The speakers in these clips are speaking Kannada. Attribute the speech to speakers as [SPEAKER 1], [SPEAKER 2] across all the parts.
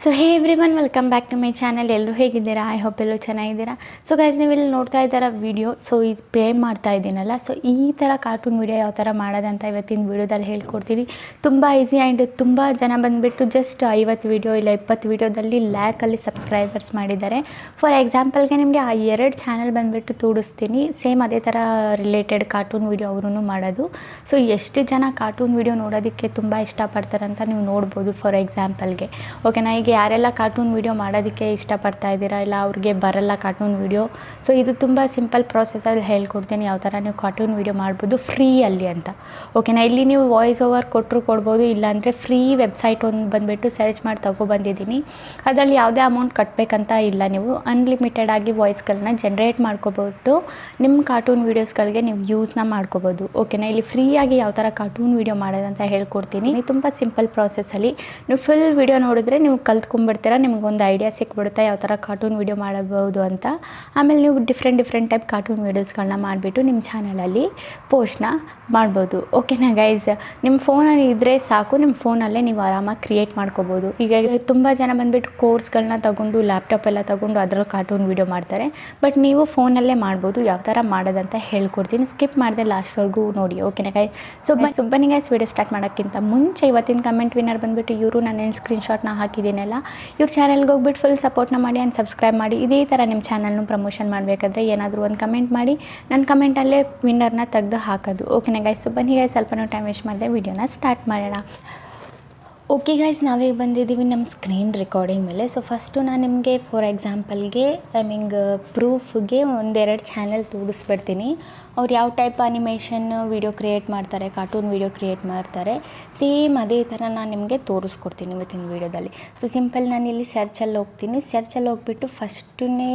[SPEAKER 1] So hey everyone welcome back to my channel. ಎಲ್ಲರೂ ಹೇಗಿದ್ದೀರಾ? ಐ ಹೋಪ್ ಎಲ್ಲರೂ ಚೆನ್ನಾಗಿದ್ದೀರಾ. ಸೊ ಗೈಸ್, ನೀವು ಇಲ್ಲಿ ನೋಡ್ತಾ ಇದ್ದೀರಾ ವಿಡಿಯೋ. ಸೊ ಇದು ಪ್ಲೇ ಮಾಡ್ತಾ ಇದ್ದೀನಲ್ಲ, ಸೊ ಈ ಥರ ಕಾರ್ಟೂನ್ ವಿಡಿಯೋ ಯಾವ ಥರ ಮಾಡೋದಂತ ಇವತ್ತಿನ ವಿಡಿಯೋದಲ್ಲಿ ಹೇಳ್ಕೊಡ್ತೀನಿ. ತುಂಬ ಈಸಿ ಆ್ಯಂಡ್ ತುಂಬ ಜನ ಬಂದುಬಿಟ್ಟು ಜಸ್ಟ್ 50 ವಿಡಿಯೋ ಇಲ್ಲ 20 ವಿಡಿಯೋದಲ್ಲಿ ಲ್ಯಾಕಲ್ಲಿ ಸಬ್ಸ್ಕ್ರೈಬರ್ಸ್ ಮಾಡಿದ್ದಾರೆ. ಫಾರ್ ಎಕ್ಸಾಂಪಲ್ಗೆ ನಿಮಗೆ ಆ 2 ಚಾನಲ್ ಬಂದುಬಿಟ್ಟು ತೋರಿಸ್ತೀನಿ. ಸೇಮ್ ಅದೇ ಥರ ರಿಲೇಟೆಡ್ ಕಾರ್ಟೂನ್ ವಿಡಿಯೋ ಅವರು ಮಾಡೋದು. ಸೊ ಎಷ್ಟು ಜನ ಕಾರ್ಟೂನ್ ವಿಡಿಯೋ ನೋಡೋದಕ್ಕೆ ತುಂಬ ಇಷ್ಟಪಡ್ತಾರೆ ಅಂತ ನೀವು ನೋಡ್ಬೋದು. ಫಾರ್ ಎಕ್ಸಾಂಪಲ್ಗೆ ಓಕೆನಾ, ಈಗ ಯಾರೆಲ್ಲ ಕಾರ್ಟೂನ್ ವಿಡಿಯೋ ಮಾಡೋದಕ್ಕೆ ಇಷ್ಟಪಡ್ತಾ ಇದ್ದೀರಾ, ಇಲ್ಲ ಅವ್ರಿಗೆ ಬರಲ್ಲ ಕಾರ್ಟೂನ್ ವಿಡಿಯೋ, ಸೊ ಇದು ತುಂಬ ಸಿಂಪಲ್ ಪ್ರಾಸೆಸಲ್ಲಿ ಹೇಳ್ಕೊಡ್ತೀನಿ ಯಾವ ಥರ ನೀವು ಕಾರ್ಟೂನ್ ವಿಡಿಯೋ ಮಾಡ್ಬೋದು ಫ್ರೀಯಲ್ಲಿ ಅಂತ. ಓಕೆನಾ, ಇಲ್ಲಿ ನೀವು ವಾಯ್ಸ್ ಓವರ್ ಕೊಟ್ಟರು ಕೊಡ್ಬೋದು, ಇಲ್ಲಾಂದರೆ ಫ್ರೀ ವೆಬ್ಸೈಟ್ ಒಂದು ಬಂದುಬಿಟ್ಟು ಸರ್ಚ್ ಮಾಡಿ ತಗೊಬಂದಿದ್ದೀನಿ. ಅದರಲ್ಲಿ ಯಾವುದೇ ಅಮೌಂಟ್ ಕಟ್ಟಬೇಕಂತ ಇಲ್ಲ. ನೀವು ಅನ್ಲಿಮಿಟೆಡ್ ಆಗಿ ವಾಯ್ಸ್ಗಳನ್ನ ಜನ್ರೇಟ್ ಮಾಡ್ಕೊಬೋದು, ನಿಮ್ಮ ಕಾರ್ಟೂನ್ ವೀಡಿಯೋಸ್ಗಳಿಗೆ ನೀವು ಯೂಸ್ನ ಮಾಡ್ಕೋಬೋದು. ಓಕೆನಾ, ಇಲ್ಲಿ ಫ್ರೀಯಾಗಿ ಯಾವ ಥರ ಕಾರ್ಟೂನ್ ವಿಡಿಯೋ ಮಾಡೋದಂತ ಹೇಳ್ಕೊಡ್ತೀನಿ. ತುಂಬ ಸಿಂಪಲ್ ಪ್ರಾಸೆಸಲ್ಲಿ ನೀವು ಫುಲ್ ವಿಡಿಯೋ ನೋಡಿದ್ರೆ ನೀವು ಕಲ್ತ್ಕೊಂಡ್ಬಿಡ್ತೀರಾ, ನಿಮಗೊಂದು ಐಡಿಯಾ ಸಿಕ್ಬಿಡುತ್ತೆ ಯಾವ ಥರ ಕಾರ್ಟೂನ್ ವಿಡಿಯೋ ಮಾಡಬಹುದು ಅಂತ. ಆಮೇಲೆ ನೀವು ಡಿಫ್ರೆಂಟ್ ಟೈಪ್ ಕಾರ್ಟೂನ್ ವೀಡಿಯೋಸ್ಗಳನ್ನ ಮಾಡಿಬಿಟ್ಟು ನಿಮ್ಮ ಚಾನಲಲ್ಲಿ ಪೋಸ್ಟ್ನ ಮಾಡ್ಬೋದು. ಓಕೆನಾ ಗೈಸ್, ನಿಮ್ಮ ಫೋನಲ್ಲಿ ಇದ್ದರೆ ಸಾಕು, ನಿಮ್ಮ ಫೋನಲ್ಲೇ ನೀವು ಆರಾಮಾಗಿ ಕ್ರಿಯೇಟ್ ಮಾಡ್ಕೋಬೋದು. ಈಗ ತುಂಬ ಜನ ಬಂದುಬಿಟ್ಟು ಕೋರ್ಸ್ಗಳನ್ನ ತಗೊಂಡು ಲ್ಯಾಪ್ಟಾಪ್ ಎಲ್ಲ ತಗೊಂಡು ಅದರಲ್ಲಿ ಕಾರ್ಟೂನ್ ವಿಡಿಯೋ ಮಾಡ್ತಾರೆ. ಬಟ್ ನೀವು ಫೋನಲ್ಲೇ ಮಾಡ್ಬೋದು. ಯಾವ ಥರ ಮಾಡೋದಂತ ಹೇಳ್ಕೊಡ್ತೀನಿ, ಸ್ಕಿಪ್ ಮಾಡಿದೆ ಲಾಸ್ಟ್ವರೆಗೂ ನೋಡಿ. ಓಕೆನಾ ಗೈಸ್, ಸೊ ಬನ್ನಿ ಗೈಸ್, ವಿಡಿಯೋ ಸ್ಟಾರ್ಟ್ ಮಾಡೋಕ್ಕಿಂತ ಮುಂಚೆ ಇವತ್ತಿನ ಕಮೆಂಟ್ ವಿನ್ನರ್ ಬಂದುಬಿಟ್ಟು ಇವರು ನಾನು ಸ್ಕ್ರೀನ್ಶಾಟ್ನ ಹಾಕಿದ್ದೀನಲ್ಲ, ಇವ್ರ ಚಾನಲ್ಗೆ ಹೋಗ್ಬಿಟ್ಟು ಫುಲ್ ಸಪೋರ್ಟ್ನ ಮಾಡಿ ಆ್ಯಂಡ್ ಸಬ್ಸ್ಕ್ರೈಬ್ ಮಾಡಿ. ಇದೇ ಥರ ನಿಮ್ಮ ಚಾನಲ್ನು ಪ್ರಮೋಷನ್ ಮಾಡಬೇಕಾದ್ರೆ ಏನಾದರೂ ಒಂದು ಕಮೆಂಟ್ ಮಾಡಿ, ನನ್ನ ಕಮೆಂಟಲ್ಲೇ ವಿನ್ನರ್ನ ತೆಗೆದು ಹಾಕೋದು. ಓಕೆನಾ ಗೈಸ್, ಸೊ ಬನ್ನಿ ಗೈಸ್, ಸ್ವಲ್ಪನೂ ಟೈಮ್ ವೇಸ್ಟ್ ಮಾಡಿದೆ, ವಿಡಿಯೋನ ಸ್ಟಾರ್ಟ್ ಮಾಡೋಣ. ಓಕೆ ಗೈಸ್, ನಾವೇ ಬಂದಿದ್ದೀವಿ ನಮ್ಮ ಸ್ಕ್ರೀನ್ ರೆಕಾರ್ಡಿಂಗ್ ಮೇಲೆ. ಸೊ ಫಸ್ಟು ನಾನು ನಿಮಗೆ ಫಾರ್ ಎಕ್ಸಾಂಪಲ್ಗೆ ಪ್ರೂಫ್ಗೆ 1-2 ಚಾನಲ್ ತೋರಿಸ್ಬಿಡ್ತೀನಿ. ಅವ್ರು ಯಾವ ಟೈಪ್ ಅನಿಮೇಷನ್ ವಿಡಿಯೋ ಕ್ರಿಯೇಟ್ ಮಾಡ್ತಾರೆ, ಕಾರ್ಟೂನ್ ವಿಡಿಯೋ ಕ್ರಿಯೇಟ್ ಮಾಡ್ತಾರೆ, ಸೇಮ್ ಅದೇ ಥರ ನಾನು ನಿಮಗೆ ತೋರಿಸ್ಕೊಡ್ತೀನಿ ಇವತ್ತಿನ ವೀಡಿಯೋದಲ್ಲಿ. ಸೊ ಸಿಂಪಲ್, ನಾನು ಇಲ್ಲಿ ಸರ್ಚಲ್ಲಿ ಹೋಗ್ತೀನಿ. ಸರ್ಚಲ್ಲಿ ಹೋಗ್ಬಿಟ್ಟು ಫಸ್ಟನ್ನೇ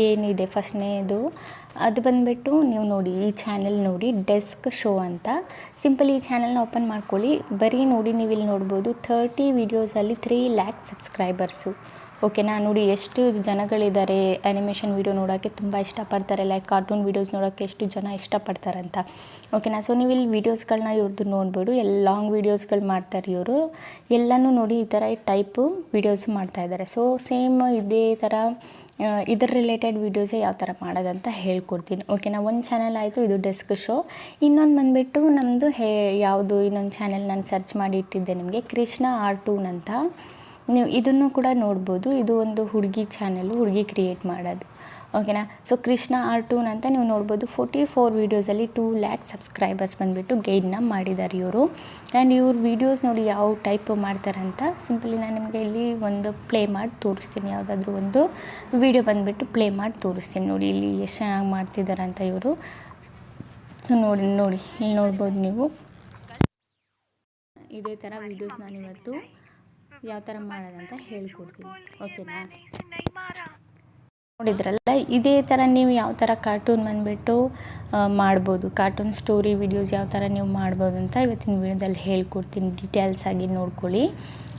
[SPEAKER 1] ಏನಿದೆ ಫಸ್ಟ್ನೇದು ಅದು ಬಂದುಬಿಟ್ಟು ನೀವು ನೋಡಿ, ಈ ಚಾನಲ್ ನೋಡಿ, ಡೆಸ್ಕ್ ಶೋ ಅಂತ. ಸಿಂಪಲ್ ಈ ಚಾನಲ್ನ ಓಪನ್ ಮಾಡ್ಕೊಳ್ಳಿ. ಬರೀ ನೋಡಿ, ನೀವು ಇಲ್ಲಿ ನೋಡ್ಬೋದು 30 ವೀಡಿಯೋಸಲ್ಲಿ 3 ಲ್ಯಾಕ್ ಸಬ್ಸ್ಕ್ರೈಬರ್ಸು. ಓಕೆನಾ, ನೋಡಿ ಎಷ್ಟು ಜನಗಳಿದ್ದಾರೆ ಅನಿಮೇಷನ್ ವೀಡಿಯೋ ನೋಡೋಕ್ಕೆ ತುಂಬ ಇಷ್ಟಪಡ್ತಾರೆ, ಲೈಕ್ ಕಾರ್ಟೂನ್ ವೀಡಿಯೋಸ್ ನೋಡೋಕ್ಕೆ ಎಷ್ಟು ಜನ ಇಷ್ಟಪಡ್ತಾರಂತ. ಓಕೆನಾ, ಸೊ ನೀವು ಇಲ್ಲಿ ವೀಡಿಯೋಸ್ಗಳನ್ನ ಇವ್ರದ್ದು ನೋಡ್ಬೋದು, ಎಲ್ಲ ಲಾಂಗ್ ವೀಡಿಯೋಸ್ಗಳು ಮಾಡ್ತಾರೆ ಇವರು. ಎಲ್ಲನೂ ನೋಡಿ ಈ ಥರ ಟೈಪು ವೀಡಿಯೋಸು ಮಾಡ್ತಾಯಿದ್ದಾರೆ. ಸೊ ಸೇಮ್ ಇದೇ ಥರ ಇದರ ರಿಲೇಟೆಡ್ ವೀಡಿಯೋಸೇ ಯಾವ ಥರ ಮಾಡೋದಂತ ಹೇಳ್ಕೊಡ್ತೀನಿ. ಓಕೆನಾ, ಒಂದು ಚಾನಲ್ ಆಯಿತು, ಇದು ಡೆಸ್ಕ್ ಶೋ. ಇನ್ನೊಂದು ಬಂದುಬಿಟ್ಟು ನಮ್ಮದು ಯಾವುದು ಇನ್ನೊಂದು ಚಾನಲ್ ನಾನು ಸರ್ಚ್ ಮಾಡಿ ಇಟ್ಟಿದ್ದೆ ನಿಮಗೆ, ಕೃಷ್ಣ ಆರ್ಟೂನ್ ಅಂತ. ನೀವು ಇದನ್ನು ಕೂಡ ನೋಡ್ಬೋದು. ಇದು ಒಂದು ಹುಡುಗಿ ಚಾನಲ್ಲು, ಹುಡುಗಿ ಕ್ರಿಯೇಟ್ ಮಾಡೋದು. ಓಕೆನಾ, ಸೊ ಕೃಷ್ಣ ಆರ್ಟೂನ್ ಅಂತ ನೀವು ನೋಡ್ಬೋದು. 44 ವೀಡಿಯೋಸಲ್ಲಿ 2 ಲ್ಯಾಕ್ ಸಬ್ಸ್ಕ್ರೈಬರ್ಸ್ ಬಂದುಬಿಟ್ಟು ಗೈಡ್ನ ಮಾಡಿದ್ದಾರೆ ಇವರು. ಆ್ಯಂಡ್ ಇವ್ರ ವೀಡಿಯೋಸ್ ನೋಡಿ ಯಾವ ಟೈಪ್ ಮಾಡ್ತಾರಂತ. ಸಿಂಪಲಿ ನಾನು ನಿಮಗೆ ಇಲ್ಲಿ ಒಂದು ಪ್ಲೇ ಮಾಡಿ ತೋರಿಸ್ತೀನಿ. ಯಾವುದಾದ್ರೂ ಒಂದು ವೀಡಿಯೋ ಬಂದುಬಿಟ್ಟು ಪ್ಲೇ ಮಾಡಿ ತೋರಿಸ್ತೀನಿ. ನೋಡಿ ಇಲ್ಲಿ ಎಷ್ಟು ಚೆನ್ನಾಗಿ ಮಾಡ್ತಿದ್ದಾರೆ ಅಂತ ಇವರು. ಸೊ ನೋಡಿ ಇಲ್ಲಿ ನೋಡ್ಬೋದು ನೀವು. ಇದೇ ಥರ ವೀಡಿಯೋಸ್ ನಾನು ಇವತ್ತು ಯಾವ ಥರ ಮಾಡೋದಂತ ಹೇಳ್ಕೊಡ್ತೀನಿ. ಓಕೆನಾ, ನೋಡಿದ್ರಲ್ಲ, ಇದೇ ಥರ ನೀವು ಯಾವ ಥರ ಕಾರ್ಟೂನ್ ಬಂದುಬಿಟ್ಟು ಮಾಡ್ಬೋದು, ಕಾರ್ಟೂನ್ ಸ್ಟೋರಿ ವಿಡಿಯೋಸ್ ಯಾವ ಥರ ನೀವು ಮಾಡ್ಬೋದು ಅಂತ ಇವತ್ತಿನ ವೀಡಿಯೋದಲ್ಲಿ ಹೇಳ್ಕೊಡ್ತೀನಿ. ಡೀಟೇಲ್ಸ್ ಆಗಿ ನೋಡ್ಕೊಳ್ಳಿ,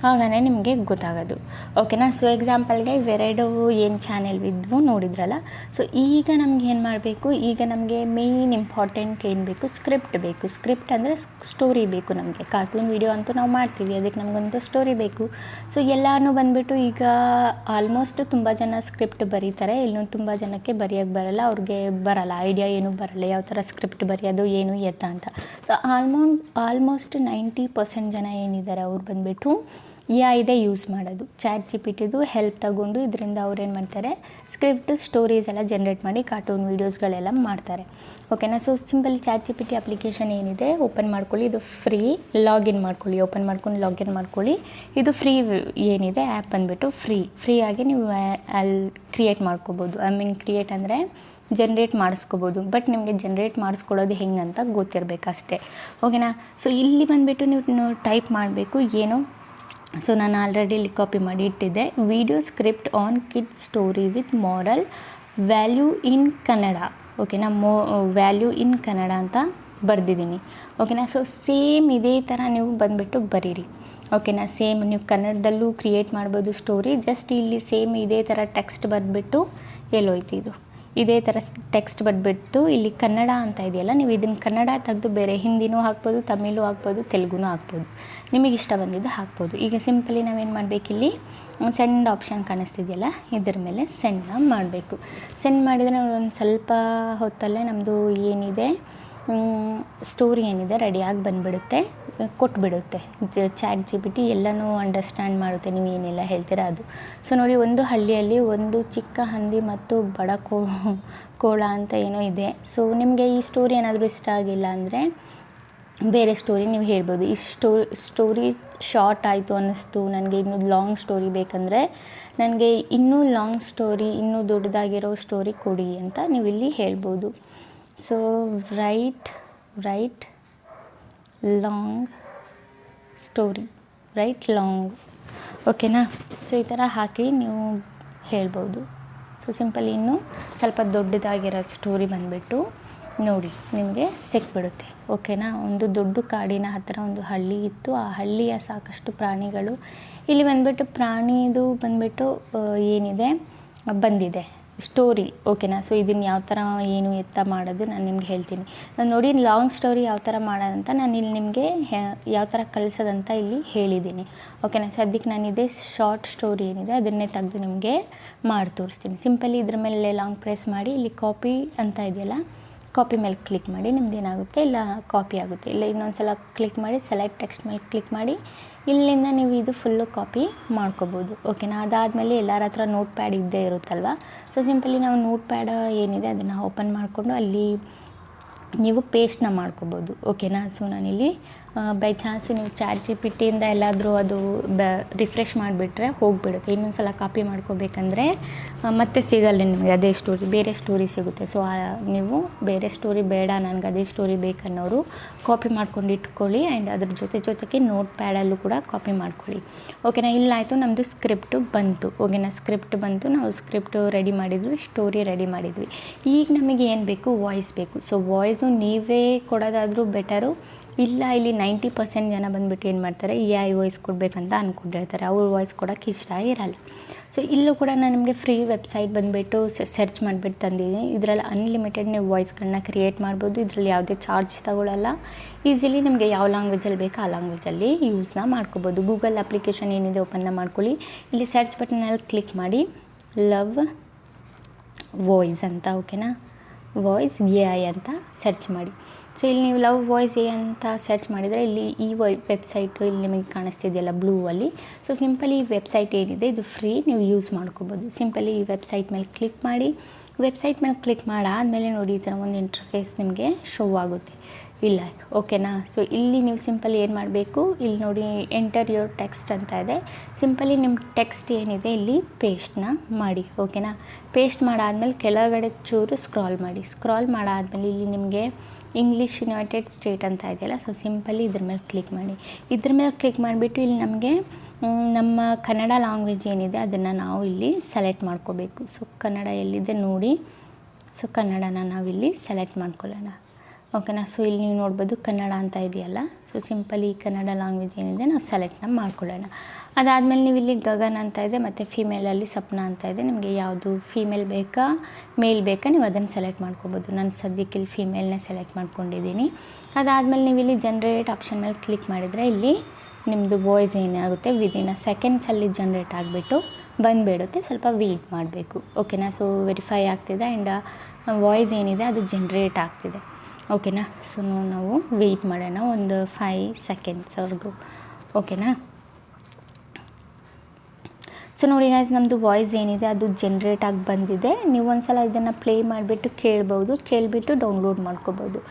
[SPEAKER 1] ಆಗಾನೇ ನಿಮಗೆ ಗೊತ್ತಾಗೋದು. ಓಕೆನಾ, ಸೊ ಎಕ್ಸಾಂಪಲ್ಗೆ ಇವೆರಡು ಏನು ಚಾನೆಲ್ ಇದ್ವು ನೋಡಿದ್ರಲ್ಲ. ಸೊ ಈಗ ನಮ್ಗೆ ಏನು ಮಾಡಬೇಕು, ಈಗ ನಮಗೆ ಮೇಯ್ನ್ ಇಂಪಾರ್ಟೆಂಟ್ ಏನು ಬೇಕು, ಸ್ಕ್ರಿಪ್ಟ್ ಬೇಕು. ಸ್ಕ್ರಿಪ್ಟ್ ಅಂದರೆ ಸ್ಟೋರಿ ಬೇಕು ನಮಗೆ. ಕಾರ್ಟೂನ್ ವಿಡಿಯೋ ಅಂತೂ ನಾವು ಮಾಡ್ತೀವಿ, ಅದಕ್ಕೆ ನಮಗೊಂದು ಸ್ಟೋರಿ ಬೇಕು. ಸೊ ಎಲ್ಲನೂ ಬಂದುಬಿಟ್ಟು ಈಗ ಆಲ್ಮೋಸ್ಟ್ ತುಂಬ ಜನ ಸ್ಕ್ರಿಪ್ಟ್ ಬರೀತಾರೆ, ಇನ್ನೊಂದು ತುಂಬ ಜನಕ್ಕೆ ಬರೆಯೋಕ್ಕೆ ಬರಲ್ಲ, ಅವ್ರಿಗೆ ಬರಲ್ಲ, ಐಡಿಯಾ ಏನೂ ಬರಲ್ಲ ಯಾವ ಥರ ಸ್ಕ್ರಿಪ್ಟ್ ಬರೆಯೋದು ಏನು ಎತ್ತ ಅಂತ. ಸೊ ಆಲ್ಮೋಸ್ಟ್ 90% ಜನ ಏನಿದ್ದಾರೆ ಅವ್ರು ಬಂದುಬಿಟ್ಟು ಇದೇ ಯೂಸ್ ಮಾಡೋದು. ಚಾಟ್ ಜಿಪಿಟಿದು ಹೆಲ್ಪ್ ತಗೊಂಡು ಇದರಿಂದ ಅವ್ರೇನು ಮಾಡ್ತಾರೆ, ಸ್ಕ್ರಿಪ್ಟ್ ಸ್ಟೋರೀಸ್ ಎಲ್ಲ ಜನ್ರೇಟ್ ಮಾಡಿ ಕಾರ್ಟೂನ್ ವೀಡಿಯೋಸ್ಗಳೆಲ್ಲ ಮಾಡ್ತಾರೆ. ಓಕೆನಾ, so simple chat GPT application ಏನಿದೆ ಓಪನ್ ಮಾಡ್ಕೊಳ್ಳಿ. ಇದು ಫ್ರೀ, ಲಾಗಿನ್ ಮಾಡ್ಕೊಳ್ಳಿ. ಓಪನ್ ಮಾಡ್ಕೊಂಡು ಲಾಗಿನ್ ಮಾಡ್ಕೊಳ್ಳಿ. ಇದು ಫ್ರೀ ಏನಿದೆ ಆ್ಯಪ್ ಬಂದುಬಿಟ್ಟು ಫ್ರೀಯಾಗಿ ನೀವು ಅಲ್ಲಿ ಕ್ರಿಯೇಟ್ ಮಾಡ್ಕೋಬೋದು. ಕ್ರಿಯೇಟ್ ಅಂದರೆ ಜನ್ರೇಟ್ ಮಾಡಿಸ್ಕೋಬೋದು. ಬಟ್ ನಿಮಗೆ ಜನ್ರೇಟ್ ಮಾಡಿಸ್ಕೊಳ್ಳೋದು ಹೆಂಗೆ ಅಂತ ಗೊತ್ತಿರಬೇಕಷ್ಟೇ. ಓಕೆನಾ, ಸೊ ಇಲ್ಲಿ ಬಂದುಬಿಟ್ಟು ನೀವು ಟೈಪ್ ಮಾಡಬೇಕು ಏನು. ಸೊ ನಾನು ಆಲ್ರೆಡಿ ಇಲ್ಲಿ ಕಾಪಿ ಮಾಡಿ ಇಟ್ಟಿದ್ದೆ. Video script on kids story with moral value ಇನ್ ಕನ್ನಡ. ಓಕೆನಾ, ವ್ಯಾಲ್ಯೂ ಇನ್ ಕನ್ನಡ ಅಂತ ಬರೆದಿದ್ದೀನಿ. ಓಕೆನಾ, ಸೊ ಸೇಮ್ ಇದೇ ಥರ ನೀವು ಬಂದುಬಿಟ್ಟು ಬರೀರಿ. ಓಕೆನಾ, ಸೇಮ್ ನೀವು ಕನ್ನಡದಲ್ಲೂ ಕ್ರಿಯೇಟ್ ಮಾಡ್ಬೋದು ಸ್ಟೋರಿ. ಜಸ್ಟ್ ಇಲ್ಲಿ ಸೇಮ್ ಇದೇ ಥರ ಟೆಕ್ಸ್ಟ್ ಬರೆದ್ಬಿಟ್ಟು ಎಲ್ಲೋಯ್ತು ಇದು. ಇದೇ ಥರ ಟೆಕ್ಸ್ಟ್ ಬರೆದ್ಬಿಟ್ಟು ಇಲ್ಲಿ ಕನ್ನಡ ಅಂತ ಇದೆಯಲ್ಲ, ನೀವು ಇದನ್ನು ಕನ್ನಡ ತೆಗೆದು ಬೇರೆ ಹಿಂದಿನೂ ಹಾಕ್ಬೋದು, ತಮಿಳು ಹಾಕ್ಬೋದು, ತೆಲುಗುನೂ ಹಾಕ್ಬೋದು, ನಿಮಗೆ ಇಷ್ಟ ಬಂದಿದ್ದು ಹಾಕ್ಬೋದು. ಈಗ ಸಿಂಪಲಿ ನಾವೇನು ಮಾಡಬೇಕಿಲ್ಲಿ, ಸೆಂಡ್ ಆಪ್ಷನ್ ಕಾಣಿಸ್ತಿದೆಯಲ್ಲ, ಇದ್ರ ಮೇಲೆ ಸೆಂಡ್ನ ಮಾಡಬೇಕು. ಸೆಂಡ್ ಮಾಡಿದರೆ ಒಂದು ಸ್ವಲ್ಪ ಹೊತ್ತಲ್ಲೇ ನಮ್ಮದು ಏನಿದೆ ಸ್ಟೋರಿ ಏನಿದೆ ರೆಡಿಯಾಗಿ ಬಂದುಬಿಡುತ್ತೆ, ಕೊಟ್ಬಿಡುತ್ತೆ. ಚಾಟ್ GPT ಎಲ್ಲನೂ ಅಂಡರ್ಸ್ಟ್ಯಾಂಡ್ ಮಾಡುತ್ತೆ ನೀವು ಏನೆಲ್ಲ ಹೇಳ್ತೀರಾ ಅದು. ಸೊ ನೋಡಿ, ಒಂದು ಹಳ್ಳಿಯಲ್ಲಿ ಒಂದು ಚಿಕ್ಕ ಹಂದಿ ಮತ್ತು ಬಡ ಕೋಳ ಅಂತ ಏನೋ ಇದೆ. ಸೊ ನಿಮಗೆ ಈ ಸ್ಟೋರಿ ಏನಾದರೂ ಇಷ್ಟ ಆಗಿಲ್ಲ ಅಂದರೆ ಬೇರೆ ಸ್ಟೋರಿ ನೀವು ಹೇಳ್ಬೋದು. ಈ ಸ್ಟೋರಿ ಶಾರ್ಟ್ ಆಯಿತು ಅನ್ನಿಸ್ತು, ನನಗೆ ಇನ್ನೂ ಲಾಂಗ್ ಸ್ಟೋರಿ ಬೇಕಂದರೆ ನನಗೆ ಇನ್ನೂ ಲಾಂಗ್ ಸ್ಟೋರಿ, ಇನ್ನೂ ದೊಡ್ಡದಾಗಿರೋ ಸ್ಟೋರಿ ಕೊಡಿ ಅಂತ ನೀವು ಇಲ್ಲಿ ಹೇಳ್ಬೋದು. So right long story, right long, ಓಕೆನಾ. ಸೊ ಈ ಥರ ಹಾಕಿ ನೀವು ಹೇಳ್ಬೋದು. ಸೊ ಸಿಂಪಲ್ ಇನ್ನೂ ಸ್ವಲ್ಪ ದೊಡ್ಡದಾಗಿರೋ ಸ್ಟೋರಿ ಬಂದುಬಿಟ್ಟು ನೋಡಿ ನಿಮಗೆ ಸಿಕ್ಬಿಡುತ್ತೆ, ಓಕೆನಾ. ಒಂದು ದೊಡ್ಡ ಕಾಡಿನ ಹತ್ತಿರ ಒಂದು ಹಳ್ಳಿ ಇತ್ತು. ಆ ಹಳ್ಳಿಯ ಸಾಕಷ್ಟು ಪ್ರಾಣಿಗಳು ಇಲ್ಲಿ ಬಂದುಬಿಟ್ಟು ಪ್ರಾಣಿದು ಬಂದುಬಿಟ್ಟು ಏನಿದೆ ಬಂದಿದೆ ಸ್ಟೋರಿ, ಓಕೆನಾ. ಸೊ ಇದನ್ನು ಯಾವ ಥರ ಏನು ಎತ್ತ ಮಾಡೋದು ನಾನು ನಿಮ್ಗೆ ಹೇಳ್ತೀನಿ. ನೋಡಿ, ಲಾಂಗ್ ಸ್ಟೋರಿ ಯಾವ ಥರ ಮಾಡೋದಂತ ನಾನು ಇಲ್ಲಿ ನಿಮಗೆ ಯಾವ ಥರ ಕಳಿಸೋದಂತ ಇಲ್ಲಿ ಹೇಳಿದ್ದೀನಿ, ಓಕೆನಾ. ಸದ್ಯಕ್ಕೆ ನಾನು ಇದೇ ಶಾರ್ಟ್ ಸ್ಟೋರಿ ಏನಿದೆ ಅದನ್ನೇ ತೆಗೆದು ನಿಮಗೆ ಮಾಡಿ ತೋರಿಸ್ತೀನಿ. ಸಿಂಪಲಿ ಇದ್ರ ಮೇಲೆ ಲಾಂಗ್ ಪ್ರೆಸ್ ಮಾಡಿ ಇಲ್ಲಿ ಕಾಪಿ ಅಂತ ಇದೆಯಲ್ಲ, ಕಾಪಿ ಮೇಲೆ ಕ್ಲಿಕ್ ಮಾಡಿ ನಿಮ್ದು ಏನಾಗುತ್ತೆ ಇಲ್ಲ ಕಾಪಿ ಆಗುತ್ತೆ. ಇಲ್ಲ ಇನ್ನೊಂದು ಸಲ ಕ್ಲಿಕ್ ಮಾಡಿ ಸೆಲೆಕ್ಟ್ ಟೆಕ್ಸ್ಟ್ ಮೇಲೆ ಕ್ಲಿಕ್ ಮಾಡಿ ಇಲ್ಲಿಂದ ನೀವು ಇದು ಫುಲ್ಲು ಕಾಪಿ ಮಾಡ್ಕೋಬೋದು, ಓಕೆನಾ. ಅದಾದಮೇಲೆ ಎಲ್ಲರ ಹತ್ರ ನೋಟ್ ಪ್ಯಾಡ್ ಇದ್ದೇ ಇರುತ್ತಲ್ವ. ಸೊ ಸಿಂಪಲಿ ನಾವು ನೋಟ್ ಪ್ಯಾಡ್ ಏನಿದೆ ಅದನ್ನು ಓಪನ್ ಮಾಡಿಕೊಂಡು ಅಲ್ಲಿ ನೀವು ಪೇಸ್ಟ್ನ ಮಾಡ್ಕೋಬೋದು, ಓಕೆನಾ. ಸೊ ನಾನಿಲ್ಲಿ ಬೈ ಚಾನ್ಸ್ ನೀವು ಚಾಟ್ GPTಯಿಂದ ಎಲ್ಲಾದರೂ ಅದು ರಿಫ್ರೆಶ್ ಮಾಡಿಬಿಟ್ರೆ ಹೋಗಿಬಿಡುತ್ತೆ. ಇನ್ನೊಂದು ಸಲ ಕಾಪಿ ಮಾಡ್ಕೋಬೇಕಂದ್ರೆ ಮತ್ತೆ ಸಿಗಲ್ಲ ನಿಮಗೆ ಅದೇ ಸ್ಟೋರಿ, ಬೇರೆ ಸ್ಟೋರಿ ಸಿಗುತ್ತೆ. ಸೊ ನೀವು ಬೇರೆ ಸ್ಟೋರಿ ಬೇಡ, ನನಗೆ ಅದೇ ಸ್ಟೋರಿ ಬೇಕನ್ನೋರು ಕಾಪಿ ಮಾಡ್ಕೊಂಡು ಇಟ್ಕೊಳ್ಳಿ. ಆ್ಯಂಡ್ ಅದ್ರ ಜೊತೆಗೆ ನೋಟ್ ಪ್ಯಾಡಲ್ಲೂ ಕೂಡ ಕಾಪಿ ಮಾಡ್ಕೊಳ್ಳಿ, ಓಕೆನಾ. ಇಲ್ಲಾಯಿತು, ನಮ್ಮದು ಸ್ಕ್ರಿಪ್ಟು ಬಂತು, ಓಕೆನಾ. ಸ್ಕ್ರಿಪ್ಟ್ ಬಂತು, ನಾವು ಸ್ಕ್ರಿಪ್ಟು ರೆಡಿ ಮಾಡಿದ್ವಿ, ಸ್ಟೋರಿ ರೆಡಿ ಮಾಡಿದ್ವಿ. ಈಗ ನಮಗೆ ಏನು ಬೇಕು, ವಾಯ್ಸ್ ಬೇಕು. ಸೊ ವಾಯ್ಸು ನೀವೇ ಕೊಡೋದಾದರೂ ಬೆಟರು. ಇಲ್ಲ ಇಲ್ಲಿ 90% ಜನ ಬಂದುಬಿಟ್ಟು ಏನು ಮಾಡ್ತಾರೆ, AI ವಾಯ್ಸ್ ಕೊಡಬೇಕಂತ ಅಂದ್ಕೊಂಡಿರ್ತಾರೆ, ಅವ್ರ ವಾಯ್ಸ್ ಕೊಡೋಕ್ಕೆ ಇಷ್ಟ ಇರಲ್ಲ. ಸೊ ಇಲ್ಲೂ ಕೂಡ ನಾನು ನಿಮಗೆ ಫ್ರೀ ವೆಬ್ಸೈಟ್ ಬಂದುಬಿಟ್ಟು ಸರ್ಚ್ ಮಾಡಿಬಿಟ್ಟು ತಂದಿದ್ದೀನಿ. ಇದರಲ್ಲಿ ಅನ್ಲಿಮಿಟೆಡ್ ನೀವು ವಾಯ್ಸ್ಗಳನ್ನ ಕ್ರಿಯೇಟ್ ಮಾಡ್ಬೋದು. ಇದರಲ್ಲಿ ಯಾವುದೇ ಚಾರ್ಜ್ ತಗೊಳ್ಳಲ್ಲ. ಈಸಿಲಿ ನಿಮಗೆ ಯಾವ ಲ್ಯಾಂಗ್ವೇಜಲ್ಲಿ ಬೇಕೋ ಆ ಲ್ಯಾಂಗ್ವೇಜಲ್ಲಿ ಯೂಸ್ನ ಮಾಡ್ಕೋಬೋದು. ಗೂಗಲ್ ಅಪ್ಲಿಕೇಶನ್ ಏನಿದೆ ಓಪನ್ನ ಮಾಡ್ಕೊಳ್ಳಿ. ಇಲ್ಲಿ ಸರ್ಚ್ ಬಟನಲ್ಲಿ ಕ್ಲಿಕ್ ಮಾಡಿ ಲವ್ ವಾಯ್ಸ್ ಅಂತ, ಓಕೆನಾ. ವಾಯ್ಸ್ AI ಅಂತ ಸರ್ಚ್ ಮಾಡಿ. ಸೊ ಇಲ್ಲಿ ನೀವು ಲವ್ ವಾಯ್ಸ್ ಅಂತ ಸರ್ಚ್ ಮಾಡಿದರೆ ಇಲ್ಲಿ ಈ ವೆಬ್ಸೈಟು ಇಲ್ಲಿ ನಿಮಗೆ ಕಾಣಿಸ್ತಿದೆಯಲ್ಲ ಬ್ಲೂ ಅಲ್ಲಿ. ಸೊ ಸಿಂಪಲಿ ಈ ವೆಬ್ಸೈಟ್ ಏನಿದೆ ಇದು ಫ್ರೀ, ನೀವು ಯೂಸ್ ಮಾಡ್ಕೋಬೋದು. ಸಿಂಪಲಿ ಈ ವೆಬ್ಸೈಟ್ ಮೇಲೆ ಕ್ಲಿಕ್ ಮಾಡಿ. ವೆಬ್ಸೈಟ್ ಮೇಲೆ ಕ್ಲಿಕ್ ಮಾಡಾದಮೇಲೆ ನೋಡಿ ಈ ಥರ ಒಂದು ಇಂಟರ್ಫೇಸ್ ನಿಮಗೆ ಶೋ ಆಗುತ್ತೆ ಇಲ್ಲ, ಓಕೆನಾ. ಸೊ ಇಲ್ಲಿ ನೀವು ಸಿಂಪಲಿ ಏನು ಮಾಡಬೇಕು, ಇಲ್ಲಿ ನೋಡಿ ಎಂಟರ್ ಯುವರ್ ಟೆಕ್ಸ್ಟ್ ಅಂತ ಇದೆ. ಸಿಂಪಲಿ ನಿಮ್ಮ ಟೆಕ್ಸ್ಟ್ ಏನಿದೆ ಇಲ್ಲಿ ಪೇಸ್ಟ್ನ ಮಾಡಿ, ಓಕೆನಾ. ಪೇಸ್ಟ್ ಮಾಡಾದಮೇಲೆ ಕೆಳಗಡೆ ಚೂರು ಸ್ಕ್ರಾಲ್ ಮಾಡಿ. ಸ್ಕ್ರಾಲ್ ಮಾಡಾದಮೇಲೆ ಇಲ್ಲಿ ನಿಮಗೆ ಇಂಗ್ಲೀಷ್ ಯುನೈಟೆಡ್ ಸ್ಟೇಟ್ ಅಂತ ಇದೆಯಲ್ಲ, ಸೊ ಸಿಂಪಲಿ ಇದ್ರ ಮೇಲೆ ಕ್ಲಿಕ್ ಮಾಡಿ. ಇದ್ರ ಮೇಲೆ ಕ್ಲಿಕ್ ಮಾಡಿಬಿಟ್ಟು ಇಲ್ಲಿ ನಮಗೆ ನಮ್ಮ ಕನ್ನಡ ಲ್ಯಾಂಗ್ವೇಜ್ ಏನಿದೆ ಅದನ್ನು ನಾವು ಇಲ್ಲಿ ಸೆಲೆಕ್ಟ್ ಮಾಡ್ಕೋಬೇಕು. ಸೊ ಕನ್ನಡ ಎಲ್ಲಿದೆ ನೋಡಿ, ಸೊ ಕನ್ನಡನ ನಾವಿಲ್ಲಿ ಸೆಲೆಕ್ಟ್ ಮಾಡ್ಕೊಳ್ಳೋಣ, ಓಕೆನಾ. ಸೊ ಇಲ್ಲಿ ನೀವು ನೋಡ್ಬೋದು ಕನ್ನಡ ಅಂತ ಇದೆಯಲ್ಲ. ಸೊ ಸಿಂಪಲಿ ಕನ್ನಡ ಲ್ಯಾಂಗ್ವೇಜ್ ಏನಿದೆ ನಾವು ಸೆಲೆಕ್ಟ್ನ ಮಾಡ್ಕೊಳ್ಳೋಣ. ಅದಾದಮೇಲೆ ನೀವು ಇಲ್ಲಿ ಗಗನ್ ಅಂತ ಇದೆ ಮತ್ತು ಫೀಮೇಲಲ್ಲಿ ಸಪ್ನಾ ಅಂತ ಇದೆ. ನಿಮಗೆ ಯಾವುದು ಫೀಮೇಲ್ ಬೇಕಾ ಮೇಲ್ ಬೇಕಾ ನೀವು ಅದನ್ನು ಸೆಲೆಕ್ಟ್ ಮಾಡ್ಕೊಬೋದು. ನಾನು ಸದ್ಯಕ್ಕೆ ಇಲ್ಲಿ ಫೀಮೇಲ್ನೇ ಸೆಲೆಕ್ಟ್ ಮಾಡ್ಕೊಂಡಿದ್ದೀನಿ. ಅದಾದಮೇಲೆ ನೀವು ಇಲ್ಲಿ ಜನ್ರೇಟ್ ಆಪ್ಷನ್ ಮೇಲೆ ಕ್ಲಿಕ್ ಮಾಡಿದರೆ ಇಲ್ಲಿ ನಿಮ್ಮದು ವಾಯ್ಸ್ ಏನಾಗುತ್ತೆ ವಿದಿನ್ ಸೆಕೆಂಡ್ಸಲ್ಲಿ ಜನ್ರೇಟ್ ಆಗಿಬಿಟ್ಟು ಬಂದುಬಿಡುತ್ತೆ. ಸ್ವಲ್ಪ ವೆಯ್ಟ್ ಮಾಡಬೇಕು, ಓಕೆನಾ. ಸೊ ವೆರಿಫೈ ಆಗ್ತಿದೆ ಆ್ಯಂಡ್ ವಾಯ್ಸ್ ಏನಿದೆ ಅದು ಜನ್ರೇಟ್ ಆಗ್ತಿದೆ, ಓಕೆನಾ. ಸೊ ನಾವು ವೆಯ್ಟ್ ಮಾಡೋಣ ಒಂದು 5 ಸೆಕೆಂಡ್ಸ್ವರೆಗೂ, ಓಕೆನಾ. ಸೊ ನೋಡಿ ಗೈಸ್, ನಮ್ಮದು ವಾಯ್ಸ್ ಏನಿದೆ ಅದು ಜನ್ರೇಟ್ ಆಗಿ ಬಂದಿದೆ. ನೀವು ಒಂದು ಸಲ ಇದನ್ನು ಪ್ಲೇ ಮಾಡಿಬಿಟ್ಟು ಕೇಳಿಬಿಟ್ಟು ಡೌನ್ಲೋಡ್ ಮಾಡ್ಕೋಬೋದು.